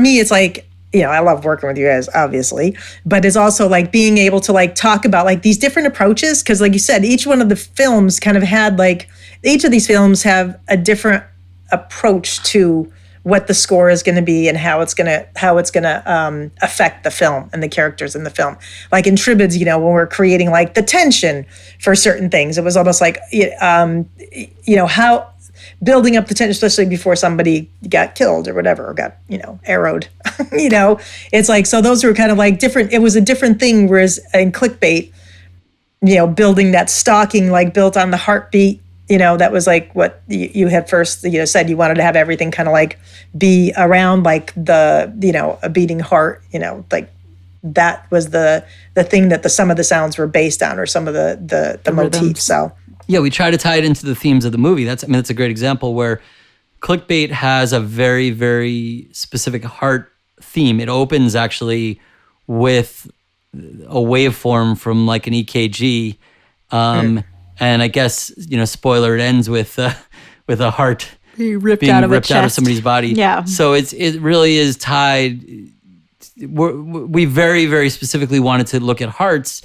me, it's like, I love working with you guys, obviously, but it's also like being able to like talk about like these different approaches. Cause like you said, each one of the films kind of had like, each of these films have a different approach to what the score is going to be and how it's going to affect the film and the characters in the film. Like in Tribades, when we're creating like the tension for certain things, it was almost like, how building up the tension, especially before somebody got killed or whatever, or got, arrowed. It's like, so those were kind of like different. It was a different thing. Whereas in Clickbait, building that stalking, like built on the heartbeat, that was like what you had first, said you wanted to have everything kind of like be around like the, a beating heart, like that was the thing that some of the sounds were based on, or some of the motifs. So
yeah, we try to tie it into the themes of the movie. That's a great example where Clickbait has a very, very specific heart theme. It opens actually with a waveform from like an EKG. And I guess, spoiler, it ends with a heart being ripped out of somebody's body.
Yeah.
So it really is tied. We very, very specifically wanted to look at hearts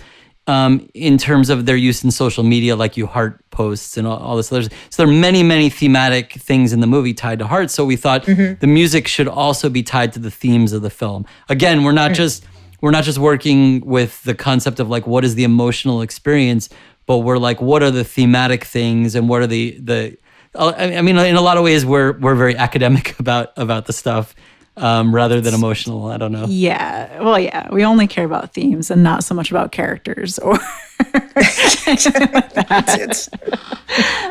in terms of their use in social media, like you heart posts and all this other. So there are many, many thematic things in the movie tied to hearts. So we thought the music should also be tied to the themes of the film. Again, we're not just working with the concept of like what is the emotional experience, but we're like, what are the thematic things, and what are the I mean, in a lot of ways, we're very academic about the stuff rather than emotional. I don't know.
Yeah. Well, yeah. We only care about themes and not so much about characters or.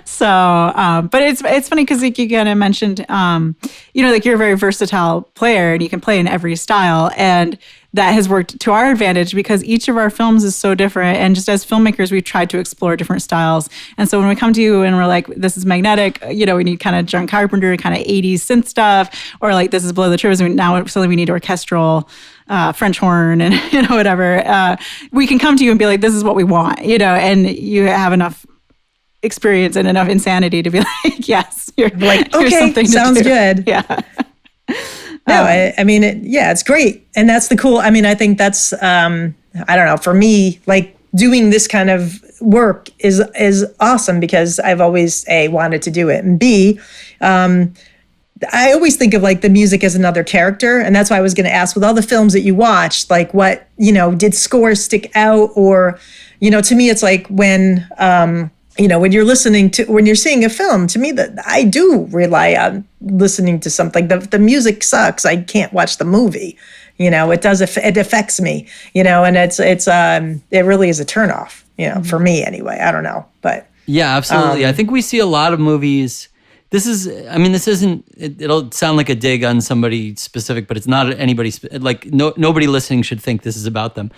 So, but it's funny because like you kind of mentioned, like you're a very versatile player and you can play in every style, and that has worked to our advantage because each of our films is so different. And just as filmmakers, we've tried to explore different styles. And so when we come to you and we're like, this is magnetic, we need kind of John Carpenter, kind of 80s synth stuff, or like this is Below the Tribades, now suddenly we need orchestral French horn and whatever. We can come to you and be like, this is what we want, and you have enough experience and enough insanity to be like, yes, you're
like, okay, sounds good.
Yeah.
No, it's great. And that's the cool, I think that's, I don't know, for me, like doing this kind of work is awesome because I've always, A, wanted to do it, and B, I always think of like the music as another character. And that's why I was going to ask, with all the films that you watched, like what, did scores stick out? Or, to me, it's like when when you're seeing a film, to me, that I do rely on listening to something. The music sucks. I can't watch the movie. It affects me, and it really is a turnoff, for me anyway. I don't know, but.
Yeah, absolutely. I think we see a lot of movies. It'll sound like a dig on somebody specific, but it's not anybody, nobody listening should think this is about them.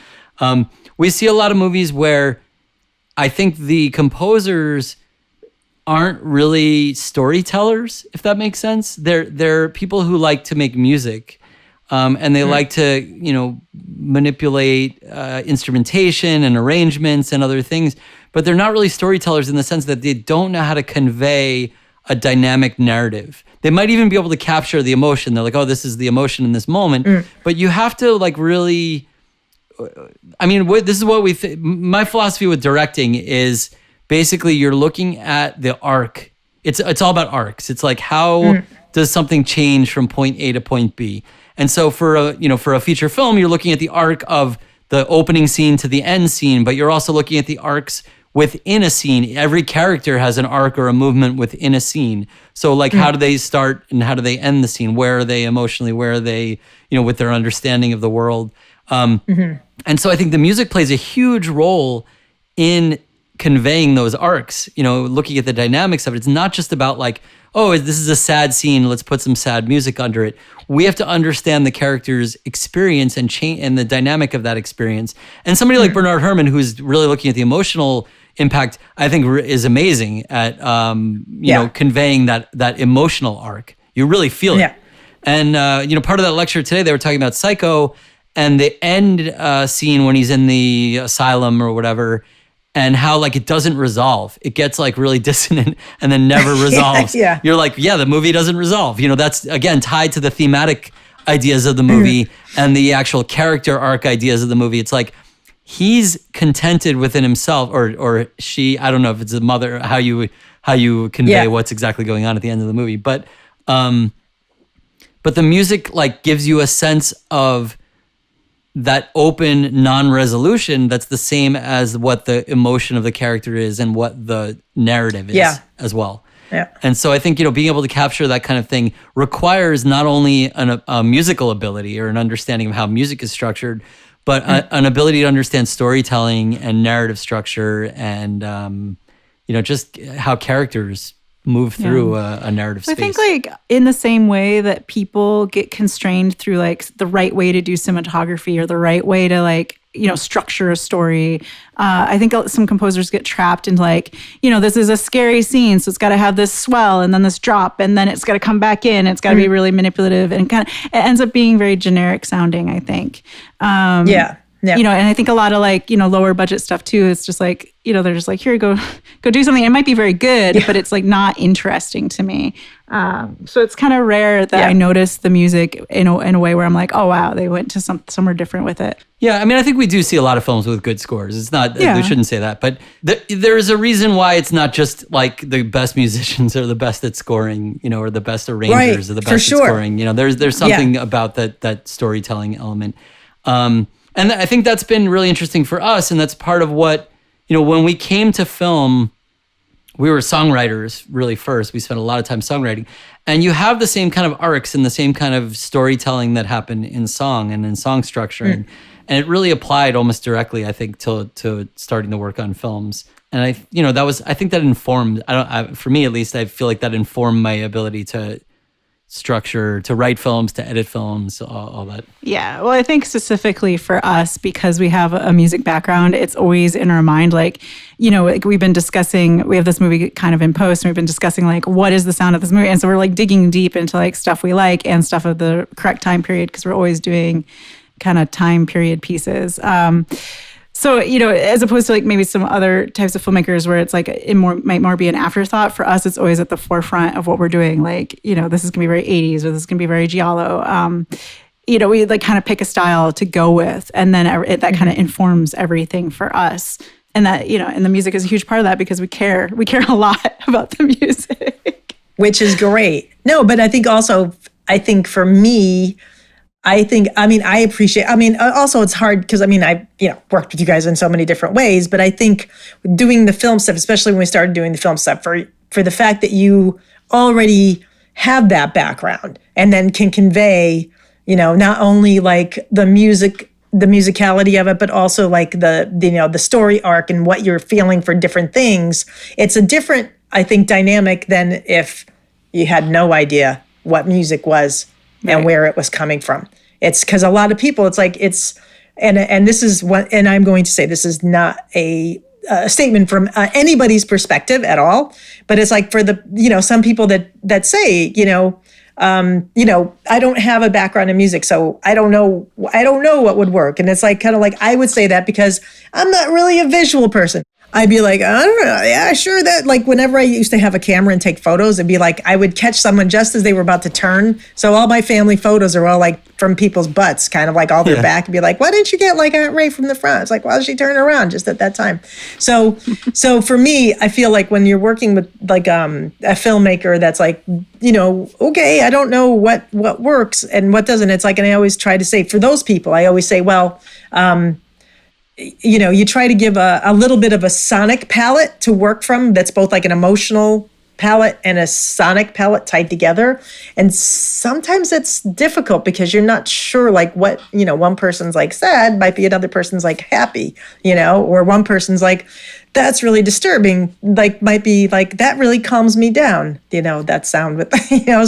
We see a lot of movies where I think the composers aren't really storytellers, if that makes sense. They're people who like to make music, and they like to, manipulate instrumentation and arrangements and other things, but they're not really storytellers in the sense that they don't know how to convey a dynamic narrative. They might even be able to capture the emotion. They're like, oh, this is the emotion in this moment, but you have to like really. This is what my philosophy with directing is basically you're looking at the arc. It's all about arcs. It's like how does something change from point A to point B? And so for a feature film, you're looking at the arc of the opening scene to the end scene, but you're also looking at the arcs within a scene. Every character has an arc or a movement within a scene. So like how do they start and how do they end the scene? Where are they emotionally? Where are they, with their understanding of the world? And so I think the music plays a huge role in conveying those arcs, looking at the dynamics of it. It's not just about like, oh, this is a sad scene, let's put some sad music under it. We have to understand the character's experience and change and the dynamic of that experience. And somebody like Bernard Herrmann, who's really looking at the emotional impact, I think is amazing at conveying that emotional arc. You really feel it. And part of that lecture today, they were talking about Psycho and the end scene when he's in the asylum or whatever, and how like it doesn't resolve. It gets like really dissonant and then never resolves. You're like, the movie doesn't resolve. That's again tied to the thematic ideas of the movie and the actual character arc ideas of the movie. It's like he's contented within himself, or she. I don't know if it's a mother. How you convey what's exactly going on at the end of the movie, but the music like gives you a sense of that open non-resolution that's the same as what the emotion of the character is and what the narrative is as well.
Yeah.
And so I think, being able to capture that kind of thing requires not only a musical ability or an understanding of how music is structured, but an ability to understand storytelling and narrative structure and, just how characters move through a narrative space.
I think like in the same way that people get constrained through like the right way to do cinematography or the right way to like, structure a story. I think some composers get trapped into like, this is a scary scene, so it's got to have this swell and then this drop and then it's got to come back in. It's got to be really manipulative and it ends up being very generic sounding, I think.
Yeah.
And I think a lot of like, lower budget stuff too, it's just like, they're just like, here, go do something. It might be very good, but it's like not interesting to me. So it's kind of rare that I notice the music in a way where I'm like, oh, wow, they went to somewhere different with it.
Yeah, I mean, I think we do see a lot of films with good scores. It's not, we shouldn't say that, but there is a reason why it's not just like the best musicians are the best at scoring, or the best arrangers are the best at scoring. There's something about that storytelling element. And I think that's been really interesting for us. And that's part of what, when we came to film, we were songwriters really first. We spent a lot of time songwriting. And you have the same kind of arcs and the same kind of storytelling that happen in song and in song structure. And it really applied almost directly, I think, to starting to work on films. And I think that informed, for me at least, I feel like that informed my ability to structure, to write films, to edit films, all that.
Yeah. Well, I think specifically for us, because we have a music background, it's always in our mind, like, like we've been discussing, we have this movie kind of in post, and we've been discussing like, what is the sound of this movie? And so we're like digging deep into like stuff we like and stuff of the correct time period, because we're always doing kind of time period pieces. So, as opposed to like maybe some other types of filmmakers where it's like it might more be an afterthought, for us, it's always at the forefront of what we're doing. Like, this is going to be very 80s or this is going to be very giallo. We like kind of pick a style to go with, and then that kind of informs everything for us. And that, and the music is a huge part of that because we care a lot about the music.
Which is great. No, but I think for me, I appreciate, also it's hard because, I worked with you guys in so many different ways, but I think doing the film stuff, especially when we started doing the film stuff, for the fact that you already have that background and then can convey, not only like the musicality of it, but also like the story arc and what you're feeling for different things. It's a different, I think, dynamic than if you had no idea what music was. Right. And where it was coming from. It's because a lot of people, it's like, and this is what, and I'm going to say this is not a statement from anybody's perspective at all, but it's like for the, some people that say, I don't have a background in music, so I don't know what would work. And it's like, kind of like, I would say that because I'm not really a visual person. I'd be like, I don't know. Yeah, sure. That like whenever I used to have a camera and take photos, it'd be like I would catch someone just as they were about to turn. So all my family photos are all like from people's butts, kind of like all their back, and be like, why didn't you get like Aunt Ray from the front? It's like, why did she turn around just at that time? So for me, I feel like when you're working with like a filmmaker that's like, okay, I don't know what works and what doesn't. It's like, and I always try to say for those people, I always say, well, you try to give a little bit of a sonic palette to work from that's both like an emotional palette and a sonic palette tied together. And sometimes it's difficult because you're not sure like what, one person's like sad might be another person's like happy, or one person's like, that's really disturbing, like might be like, that really calms me down, that sound with,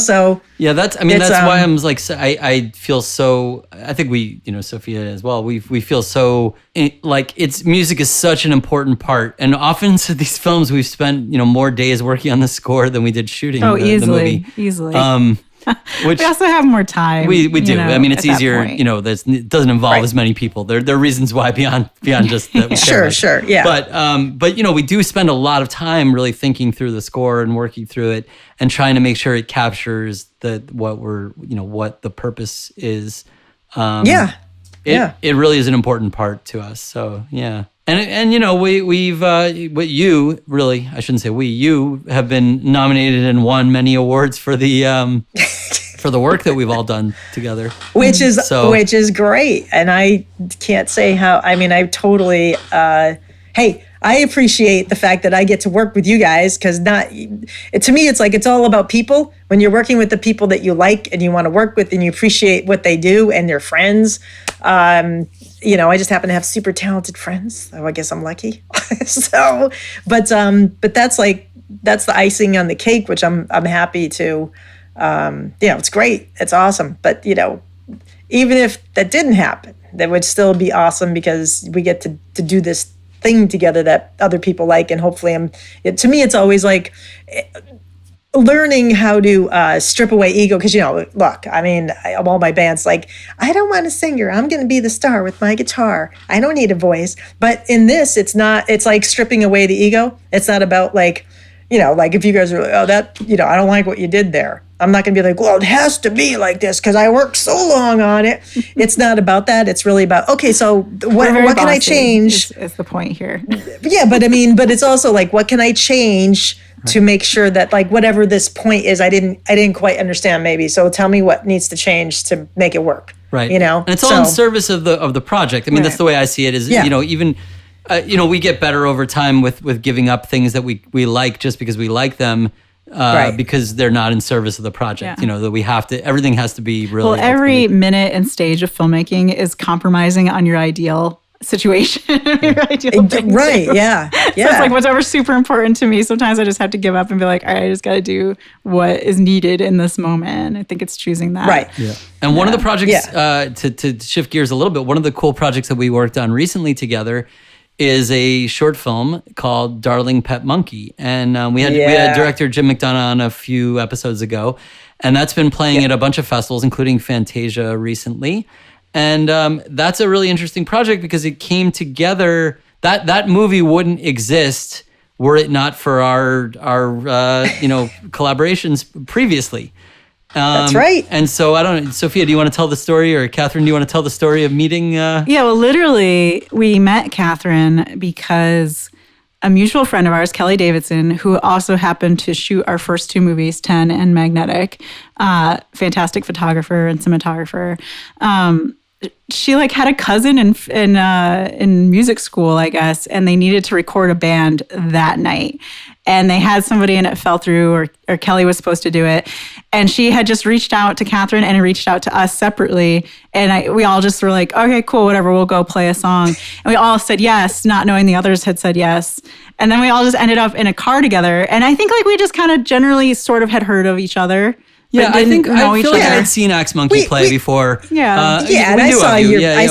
so.
Yeah, that's why I'm like, I feel so, I think we, Sophia as well, we feel so, like music is such an important part. And often to these films, we've spent, more days working on the score than we did shooting the movie.
Easily. Which we also have more time.
We do. It's easier. It doesn't involve as many people. There are reasons why beyond just that.
Sure, yeah.
But we do spend a lot of time really thinking through the score and working through it and trying to make sure it captures what the purpose is. It really is an important part to us. So yeah. And we've you really, I shouldn't say we, you have been nominated and won many awards for the for the work that we've all done together,
which is great. And I can't say how. I totally. Hey, I appreciate the fact that I get to work with you guys because to me, it's like it's all about people. When you're working with the people that you like and you want to work with and you appreciate what they do and their friends. I just happen to have super talented friends. So I guess I'm lucky. But that's the icing on the cake, which I'm happy to. It's great. It's awesome. But even if that didn't happen, that would still be awesome because we get to do this thing together that other people like, and hopefully to me it's always like learning how to strip away ego because look, I mean, all my bands, like, I don't want a singer, I'm going to be the star with my guitar, I don't need a voice. But in this, it's like stripping away the ego. It's not about like if you guys are I don't like what you did there, I'm not going to be like, well, it has to be like this because I worked so long on it. It's not about that. It's really about, okay, so what can I change?
Is the point here.
Yeah, but it's also like, what can I change to make sure that like whatever this point is, I didn't quite understand maybe. So tell me what needs to change to make it work.
Right. And it's all in service of the project. I mean, that's the way I see it is, even, we get better over time with giving up things that we like just because we like them. Because they're not in service of the project, that everything has to be really.
Well, every minute and stage of filmmaking is compromising on your ideal situation, your ideal thing
right?
too.
Yeah.
So it's like whatever's super important to me. Sometimes I just have to give up and be like, all right, I just got to do what is needed in this moment. I think it's choosing that.
Right.
Yeah. And one of the projects, to shift gears a little bit, one of the cool projects that we worked on recently together is a short film called Darling Pet Munkee. And we had director Jim McDonough on a few episodes ago. And that's been playing at a bunch of festivals, including Fantasia recently. And that's a really interesting project because it came together. That movie wouldn't exist were it not for our collaborations previously.
That's right.
And so I don't know, Sophia, do you want to tell the story, or Catherine, do you want to tell the story of meeting?
Yeah, well, literally, we met Catherine because a mutual friend of ours, Kelly Davidson, who also happened to shoot our first two movies, 10 and Magnetic, fantastic photographer and cinematographer. She had a cousin in music school, I guess, and they needed to record a band that night. And they had somebody and it fell through, or Kelly was supposed to do it. And she had just reached out to Catherine and reached out to us separately. And we all just were like, okay, cool, whatever, we'll go play a song. And we all said yes, not knowing the others had said yes. And then we all just ended up in a car together. And I think we just kind of generally sort of had heard of each other.
Yeah, I feel like I had seen Axemunkee play before.
Yeah, and I saw I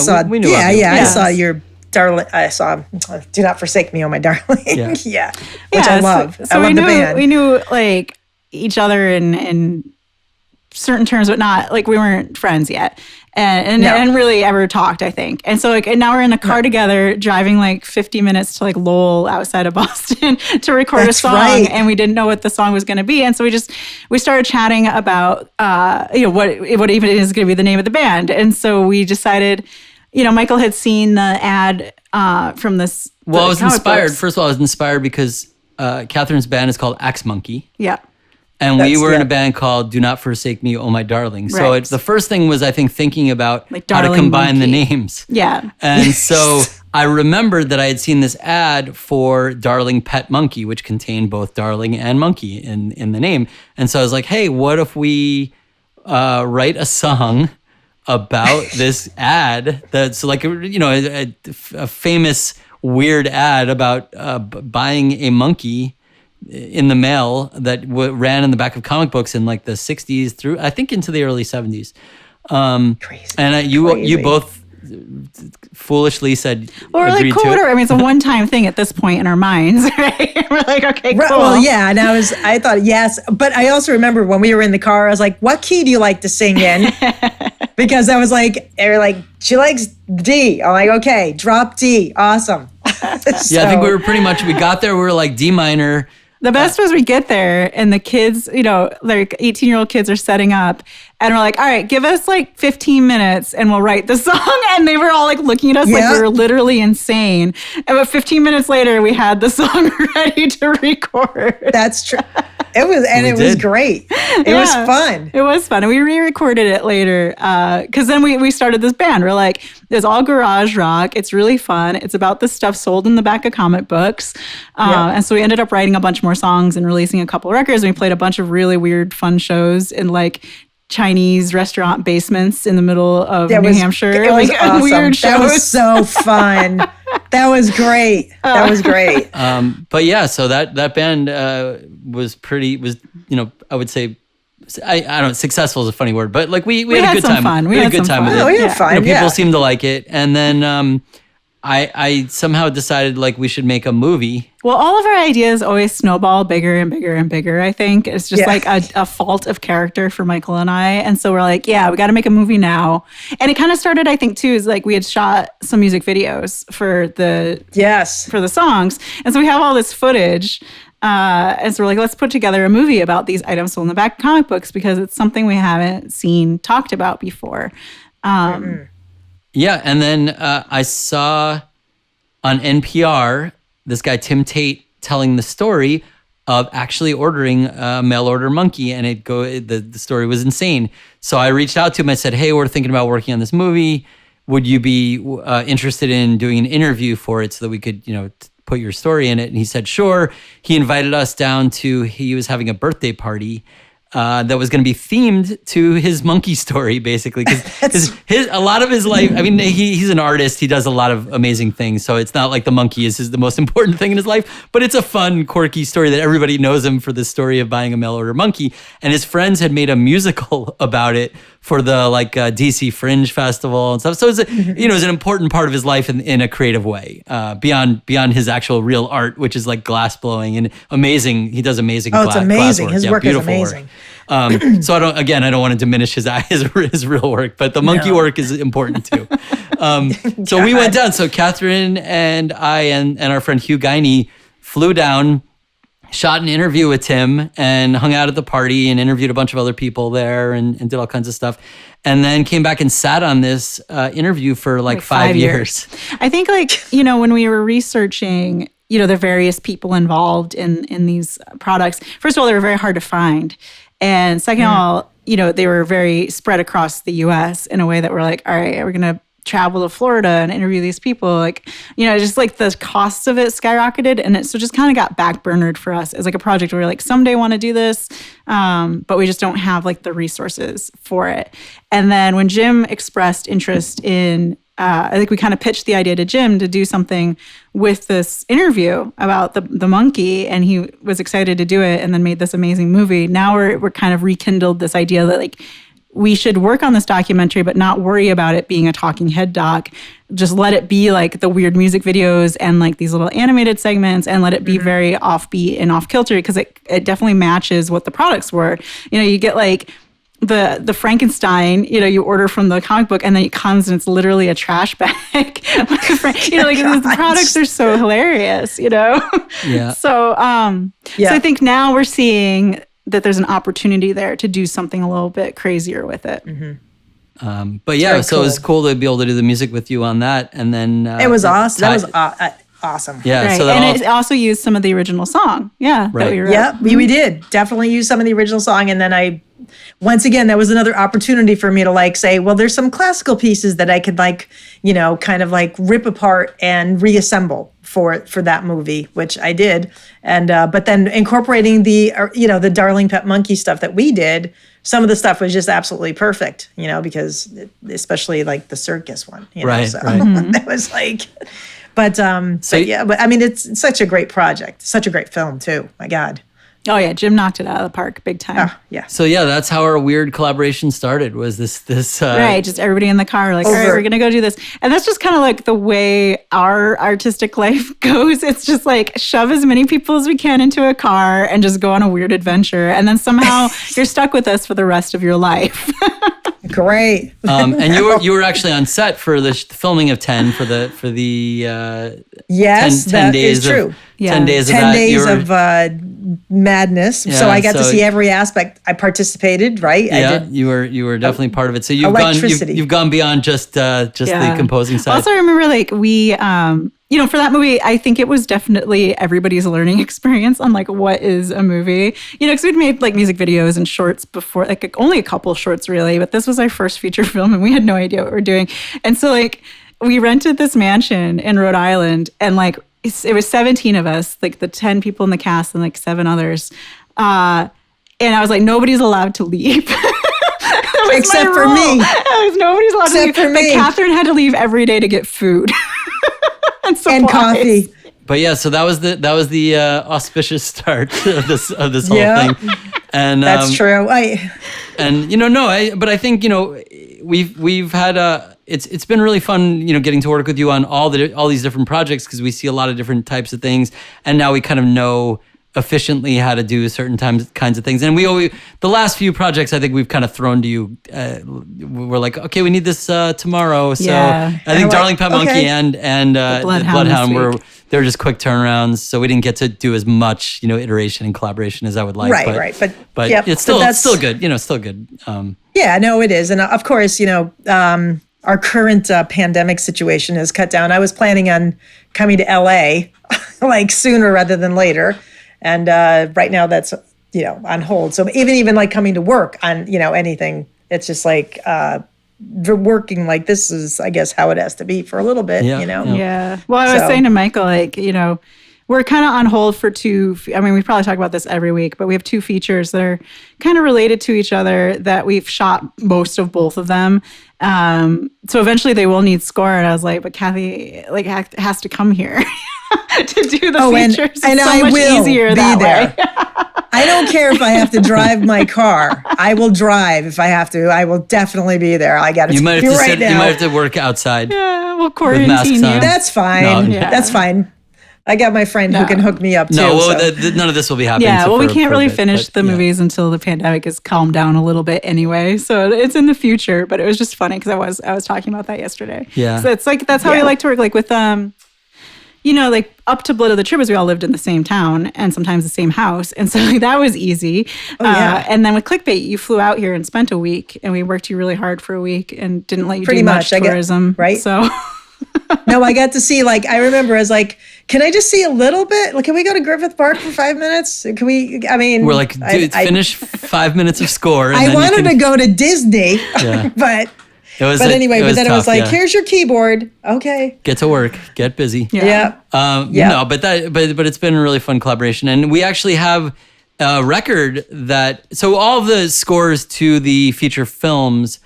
saw your darling. I saw "Do Not Forsake Me, Oh My Darling." Which I love.
So
I love the band.
We knew each other in certain terms, but not we weren't friends yet, and really ever talked, I think. And so and now we're in a car together, driving 50 minutes to Lowell outside of Boston to record a song, and we didn't know what the song was going to be, and so we started chatting about what even is going to be the name of the band, and so we decided. Michael had seen the ad from this.
Well, I was inspired. First of all, I was inspired because Catherine's band is called Axemunkee.
Yeah.
And we were in a band called Do Not Forsake Me, Oh My Darling. So the first thing was, I think, thinking about how to combine the names.
Yeah.
And so I remembered that I had seen this ad for Darling Pet Munkee, which contained both Darling and Monkey in the name. And so I was like, hey, what if we write a song about this ad that's a famous weird ad about buying a monkey in the mail that ran in the back of comic books in the 60s through I think into the early 70s.
Crazy.
And you both foolishly said,
well, we're
agreed
cool,
to
whatever. I mean, it's a one-time thing at this point in our minds, right? We're like, okay, cool.
Well, yeah, and I thought yes, but I also remember when we were in the car, I was like, what key do you like to sing in? Because I was like, they were like, she likes D. I'm like, okay, drop D, awesome.
I think we got there, we were D minor.
The best was we get there and the kids, 18-year-old kids are setting up and we're like, all right, give us 15 minutes and we'll write the song. And they were all looking at us like we were literally insane. And about 15 minutes later, we had the song ready to record.
That's true. It was great. It was fun.
It was fun. And we re-recorded it later because then we started this band. We're like, it's all garage rock. It's really fun. It's about the stuff sold in the back of comic books. And so we ended up writing a bunch more songs and releasing a couple records. And we played a bunch of really weird, fun shows in like Chinese restaurant basements in the middle of New Hampshire.
It was
like
awesome.
Weird shows.
That was so fun. That was great.
But yeah, so that band was I would say, I don't know, successful is a funny word, but like we had a good time.
Fun.
We had a good time with it.
Oh, we had fun.
People seemed to like it. And then I somehow decided like we should make a movie.
Well, all of our ideas always snowball bigger and bigger and bigger, I think. It's just like a fault of character for Michael and I. And so we're like, we got to make a movie now. And it kind of started, I think, too, is like we had shot some music videos for the songs. And so we have all this footage. And so we're like, let's put together a movie about these items sold in the back of comic books because it's something we haven't seen talked about before.
Yeah, and then I saw on NPR this guy Tim Tate telling the story of actually ordering a mail order monkey, and the story was insane. So I reached out to him. I said, "Hey, we're thinking about working on this movie. Would you be interested in doing an interview for it so that we could, put your story in it?" And he said, "Sure." He invited us down he was having a birthday party. That was going to be themed to his monkey story, basically, because a lot of his life. I mean, he's an artist. He does a lot of amazing things. So it's not like the monkey is the most important thing in his life, but it's a fun, quirky story that everybody knows him for the story of buying a mail order monkey. And his friends had made a musical about it for the DC Fringe Festival and stuff. So it's it's an important part of his life in a creative way, beyond his actual real art, which is like glass blowing and amazing. He does amazing.
Oh, it's amazing. His work is amazing.
So I don't want to diminish his real work, but the monkey work is important too. So we went down. So Catherine and I and our friend Hugh Guiney flew down, shot an interview with Tim, and hung out at the party and interviewed a bunch of other people there and did all kinds of stuff. And then came back and sat on this interview for like 5 years.
I think when we were researching, the various people involved in these products, first of all, they were very hard to find. And second of all, they were very spread across the U.S. in a way that we're like, all right, we're going to travel to Florida and interview these people. Just like the costs of it skyrocketed. And it so just kind of got backburnered for us as like a project where we're like, someday want to do this, but we just don't have like the resources for it. And then when Jim expressed interest in I think we kind of pitched the idea to Jim to do something with this interview about the monkey, and he was excited to do it and then made this amazing movie. Now we're kind of rekindled this idea that like we should work on this documentary but not worry about it being a talking head doc. Just let it be like the weird music videos and like these little animated segments, and let it be very offbeat and off kilter because it definitely matches what the products were. You get like the Frankenstein, you order from the comic book and then it comes and it's literally a trash bag. The products are so hilarious,
Yeah.
So, so I think now we're seeing that there's an opportunity there to do something a little bit crazier with it.
Mm-hmm. But yeah, so cool. It was cool to be able to do the music with you on that. And then
it was awesome. That was awesome.
Yeah.
Right.
So
it also used some of the original song. Yeah.
Right.
That we wrote.
Yeah, we did definitely use some of the original song. And then once again, that was another opportunity for me to say, well, there's some classical pieces that I could kind of rip apart and reassemble for that movie, which I did. And but then incorporating the Darling Pet Munkee stuff that we did, some of the stuff was just absolutely perfect, because especially the circus one,
right,
so
right.
that was but I mean, it's such a great project, such a great film too. My God.
Oh yeah, Jim knocked it out of the park big time.
Yeah.
So yeah, that's how our weird collaboration started. Was this
right? Just everybody in the car, all right, we're gonna go do this, and that's just kind of the way our artistic life goes. It's just shove as many people as we can into a car and just go on a weird adventure, and then somehow you're stuck with us for the rest of your life.
Great.
And you were actually on set for the filming of 10 for the
yes,
10
that
days
is true.
10 days
10
of that.
days of madness.
Yeah,
so I got to see every aspect. I participated, right?
Yeah,
I did.
you were definitely part of it. So you've
Electricity.
gone beyond just the composing side.
Also, I remember we for that movie, I think it was definitely everybody's learning experience on like what is a movie. Because we'd made like music videos and shorts before, like only a couple shorts really, but this was our first feature film and we had no idea what we were doing. And so like we rented this mansion in Rhode Island and like it was 17 of us, like the 10 people in the cast and like 7 others. And I was like, nobody's allowed to leave.
Except for me.
Nobody's allowed to leave.
For me.
But Catherine had to leave every day to get food.
And coffee.
But yeah, so that was the auspicious start of this whole thing, and
that's true.
But I think we've had it's been really fun getting to work with you on all these different projects because we see a lot of different types of things, and now we kind of know efficiently how to do certain kinds of things. And the last few projects I think we've kind of thrown to you. We're like, okay, we need this tomorrow. So I think Darling Pet Munkee and Bloodhound they're just quick turnarounds. So we didn't get to do as much iteration and collaboration as I would like.
Right.
But it's still good. Still good.
Yeah, no, it is. And of course, our current pandemic situation is cut down. I was planning on coming to LA like sooner rather than later. And right now that's, on hold. So even like coming to work on, anything, it's just like working like this is, I guess, how it has to be for a little bit,
Yeah. Well, I was saying to Michael, like, we're kind of on hold for we probably talk about this every week, but we have 2 features that are kind of related to each other that we've shot most of both of them. So eventually they will need score. And I was like, but Kathy has to come here to do the features.
And
it's so
I
much
will
easier
be
that
there.
way.
I don't care if I have to drive my car. I will drive if I have to. I will definitely be there. I got to.
You might have to
right now.
You might have to work outside.
Yeah, we'll quarantine you.
That's fine. That's fine. I got my friend who can hook me up too.
None of this will be happening.
Yeah, we can't really finish the movies until the pandemic has calmed down a little bit anyway. So it's in the future, but it was just funny because I was talking about that yesterday.
Yeah.
So it's like that's how we like to work, like with like up to Blood of the Tribades, we all lived in the same town and sometimes the same house. And so like, that was easy. And then with Clickbait, you flew out here and spent a week and we worked you really hard for a week and didn't let you do much tourism.
Right.
So
no, I got to see, like, I remember I was like, can I just see a little bit? Like, can we go to Griffith Park for 5 minutes?
We're like, dude, finish 5 minutes of score. And
I wanted to go to Disney, but anyway, then I was like, here's your keyboard. Okay.
Get to work, get busy.
Yeah.
No, but it's been a really fun collaboration. And we actually have a record so all the scores to the feature films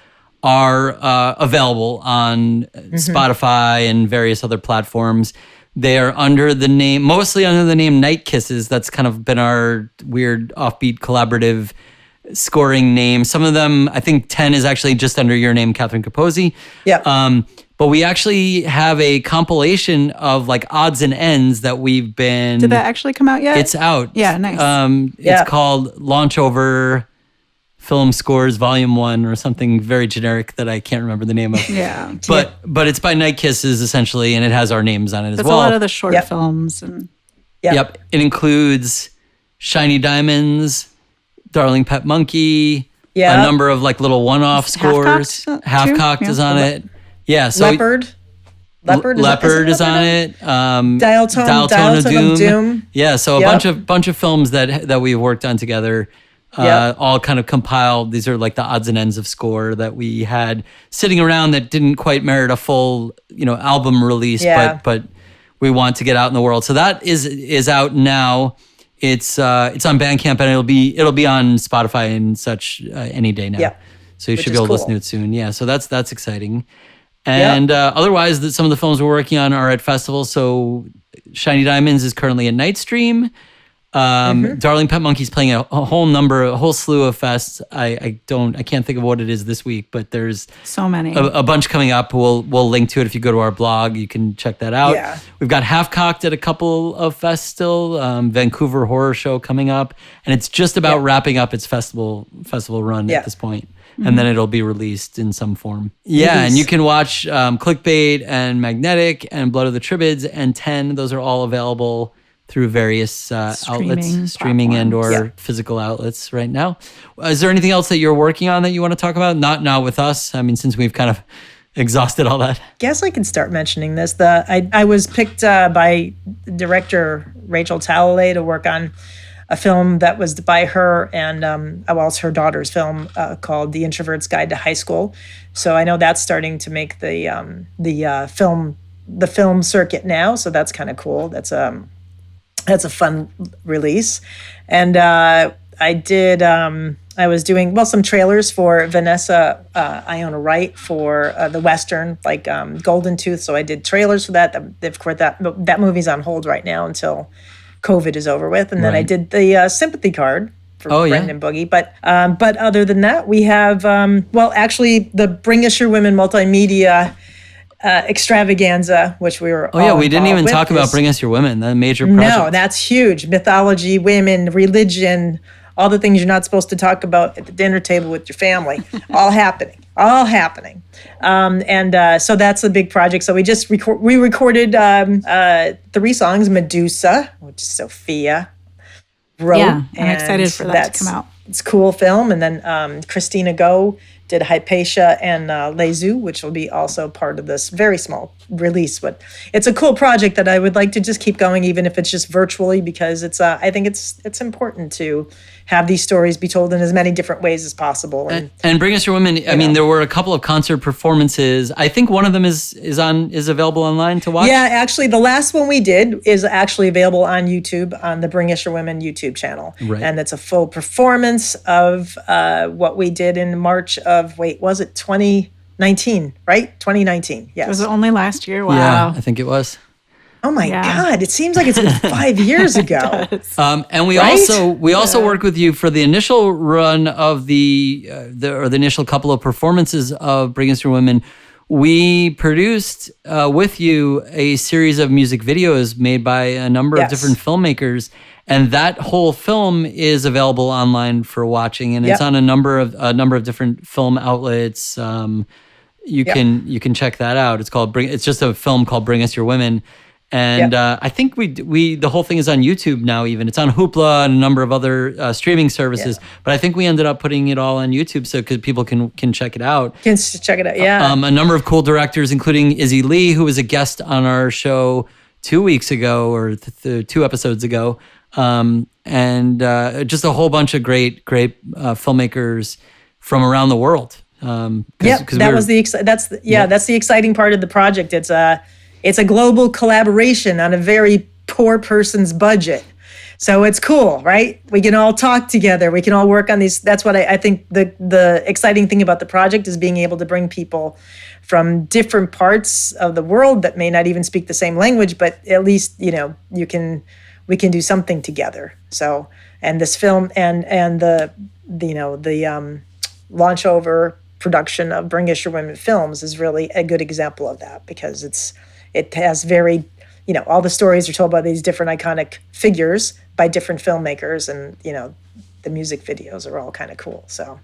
are available on Spotify and various other platforms. They are mostly under the name Night Kisses. That's kind of been our weird offbeat collaborative scoring name. Some of them, I think 10 is actually just under your name, Catherine Capozzi.
Yeah.
But we actually have a compilation of like odds and ends that we've been...
Did that actually come out yet?
It's out.
Yeah, nice.
It's called Launch Over Film Scores Volume 1 or something very generic that I can't remember the name of.
Yeah.
But it's by Night Kisses essentially, and it has our names on it as well.
That's a lot of the short films. And
Yep. It includes Shiny Diamonds, Darling Pet Munkee, a number of like little one-off scores. Half-Cocked is on it. Yeah. So
Leopard
is on it.
Dial Tone of Doom.
Yeah. So a bunch of films that we've worked on together. All kind of compiled. These are like the odds and ends of score that we had sitting around that didn't quite merit a full, album release, but we want to get out in the world. So that is out now. It's on Bandcamp and it'll be on Spotify and such any day now. Yeah. So you should be able to listen to it soon. Yeah. So that's exciting. And otherwise, some of the films we're working on are at festivals. So Shiny Diamonds is currently at Nightstream. Darling Pet Munkee's playing a whole slew of fests. I can't think of what it is this week, but there's
so many,
a bunch coming up. We'll link to it if you go to our blog. You can check that out.
Yeah.
We've got Half-Cocked at a couple of fests still. Vancouver Horror Show coming up, and it's just about wrapping up its festival run at this point. And then it'll be released in some form. Yeah, and you can watch Clickbait and Magnetic and Blood of the Tribades and 10. Those are all available through various outlets, streaming and or physical outlets right now. Is there anything else that you're working on that you want to talk about? Not with us. I mean, since we've kind of exhausted all that?
Guess I can start mentioning this. I was picked by director Rachel Talalay to work on a film that was by her and it's her daughter's film called The Introvert's Guide to High School. So I know that's starting to make the film circuit now. So that's kind of cool. That's a fun release. And I was doing some trailers for Vanessa Iona Wright for the Western, like Golden Tooth. So I did trailers for that. Of course, that movie's on hold right now until COVID is over with. And then I did the sympathy card for Brendan Boogie. But other than that, we have, actually the Bring Us Your Women multimedia extravaganza, which we were
we didn't even talk about Bring Us Your Women, that major project. No,
that's huge. Mythology, women, religion, all the things you're not supposed to talk about at the dinner table with your family, all happening. So that's a big project. So we recorded 3 songs. Medusa, which is Sophia wrote.
Yeah, I'm excited for that to come out.
It's a cool film. And then Christina Go did Hypatia and Lezu, which will be also part of this very small release. But it's a cool project that I would like to just keep going, even if it's just virtually, because I think it's important to have these stories be told in as many different ways as possible.
And Bring Us Your Women, I mean, there were a couple of concert performances. I think one of them is available online to watch.
Yeah, actually, the last one we did is actually available on YouTube, on the Bring Us Your Women YouTube channel.
Right.
And it's a full performance of what we did in March of, was it 2019, right? 2019, yes.
Was it only last year? Wow.
Yeah, I think it was.
Oh my God! It seems like it's been 5 years ago.
And we also worked with you for the initial run of the initial couple of performances of Bring Us Your Women. We produced with you a series of music videos made by a number of different filmmakers, and that whole film is available online for watching, and it's on a number of different film outlets. You can check that out. It's just a film called Bring Us Your Women. And I think the whole thing is on YouTube now. Even it's on Hoopla and a number of other streaming services. But I think we ended up putting it all on YouTube so people can check it out.
Can check it out, yeah.
A number of cool directors, including Izzy Lee, who was a guest on our show 2 weeks ago or 2 episodes ago, and just a whole bunch of great filmmakers from around the world.
That's the exciting part of the project. It's a global collaboration on a very poor person's budget. So it's cool, right? We can all talk together. We can all work on these. That's what I think the exciting thing about the project is being able to bring people from different parts of the world that may not even speak the same language, but at least, we can do something together. So, and this film and the Launch Over production of Bring Us Your Women films is really a good example of that, because it has very, all the stories are told by these different iconic figures by different filmmakers, and, the music videos are all kind of cool. So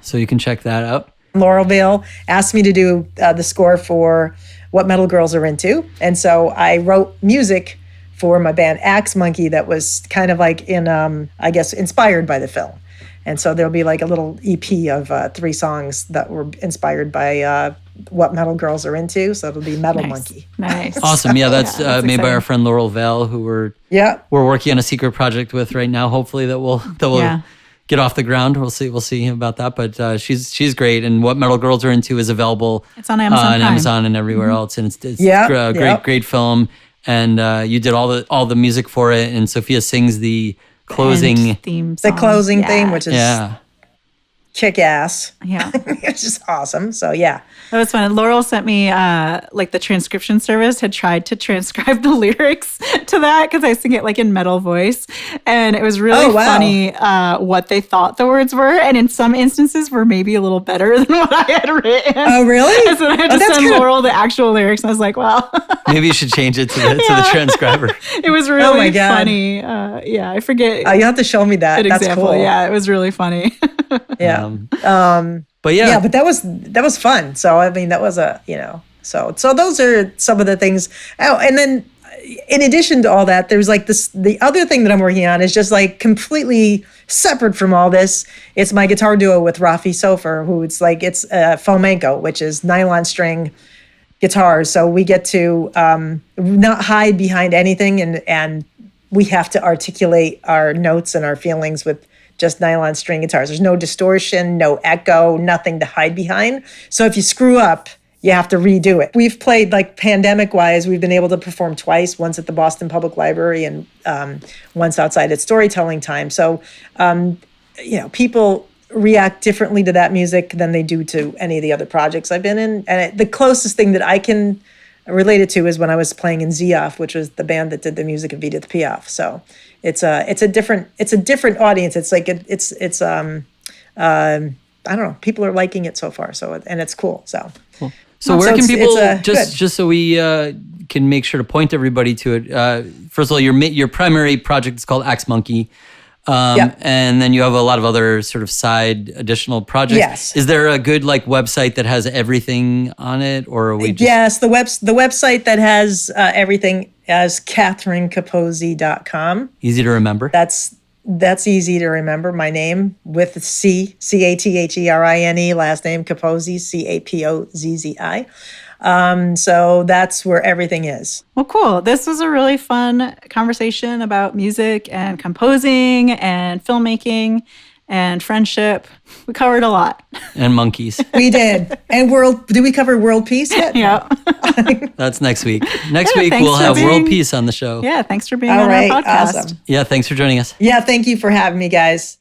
so you can check that out.
Laurel Vale asked me to do the score for What Metal Girls Are Into, and so I wrote music for my band Axemunkee that was kind of like inspired by the film. And so there'll be like a little EP of 3 songs that were inspired by What Metal Girls Are Into. So it'll be Metal Monkey.
Nice.
Awesome. Yeah, that's made exciting. By our friend Laurel Vale, who we're working on a secret project with right now. Hopefully that will get off the ground. We'll see about that. But she's great. And What Metal Girls Are Into is available.
It's on Amazon.
Amazon and everywhere else. And it's great film. And you did all the music for it. And Sophia sings the closing
theme song.
The closing theme, which is kick ass.
Yeah.
It's just awesome. So yeah.
That was fun. Laurel sent me the transcription service had tried to transcribe the lyrics to that, because I sing it like in metal voice. And it was really funny what they thought the words were. And in some instances were maybe a little better than what I had written.
Oh, really?
And so I had to send Laurel the actual lyrics. And I was like, wow.
Maybe you should change it to the transcriber.
It was really funny. I forget.
You have to show me that. That's
example.
Cool.
Yeah, it was really funny.
Yeah.
But
but that was fun. So I mean, that was so those are some of the things. Oh, and then in addition to all that, there's like this, the other thing that I'm working on is just like completely separate from all this. It's my guitar duo with Rafi Sofer, who it's flamenco, which is nylon string guitars. So we get to not hide behind anything, and we have to articulate our notes and our feelings with just nylon string guitars. There's no distortion, no echo, nothing to hide behind. So if you screw up, you have to redo it. We've played, like, pandemic-wise, we've been able to perform twice, once at the Boston Public Library and once outside at Storytelling Time. So, people react differently to that music than they do to any of the other projects I've been in. And the closest thing that I can relate it to is when I was playing in Zioff, which was the band that did the music of Edith Piaf. So it's a different audience. It's like I don't know. People are liking it so far. So, and it's cool. So.
Cool. So where can people, just so we can make sure to point everybody to it, first of all, your primary project is called Axemunkee. And then you have a lot of other sort of side additional projects.
Yes.
Is there a good website that has everything on it, or are we just...
Yes, the website that has everything is CatherineCapozzi.com.
Easy to remember.
That's easy to remember. My name with Catherine, last name Capozzi, Capozzi. So that's where everything is.
Well, cool. This was a really fun conversation about music and composing and filmmaking and friendship. We covered a lot.
And monkeys.
We did. And did we cover world peace yet?
Yeah.
That's next week. Next week we'll have world peace on the show.
Yeah, thanks for being on our podcast.
Awesome.
Yeah, thanks for joining us.
Yeah, thank you for having me, guys.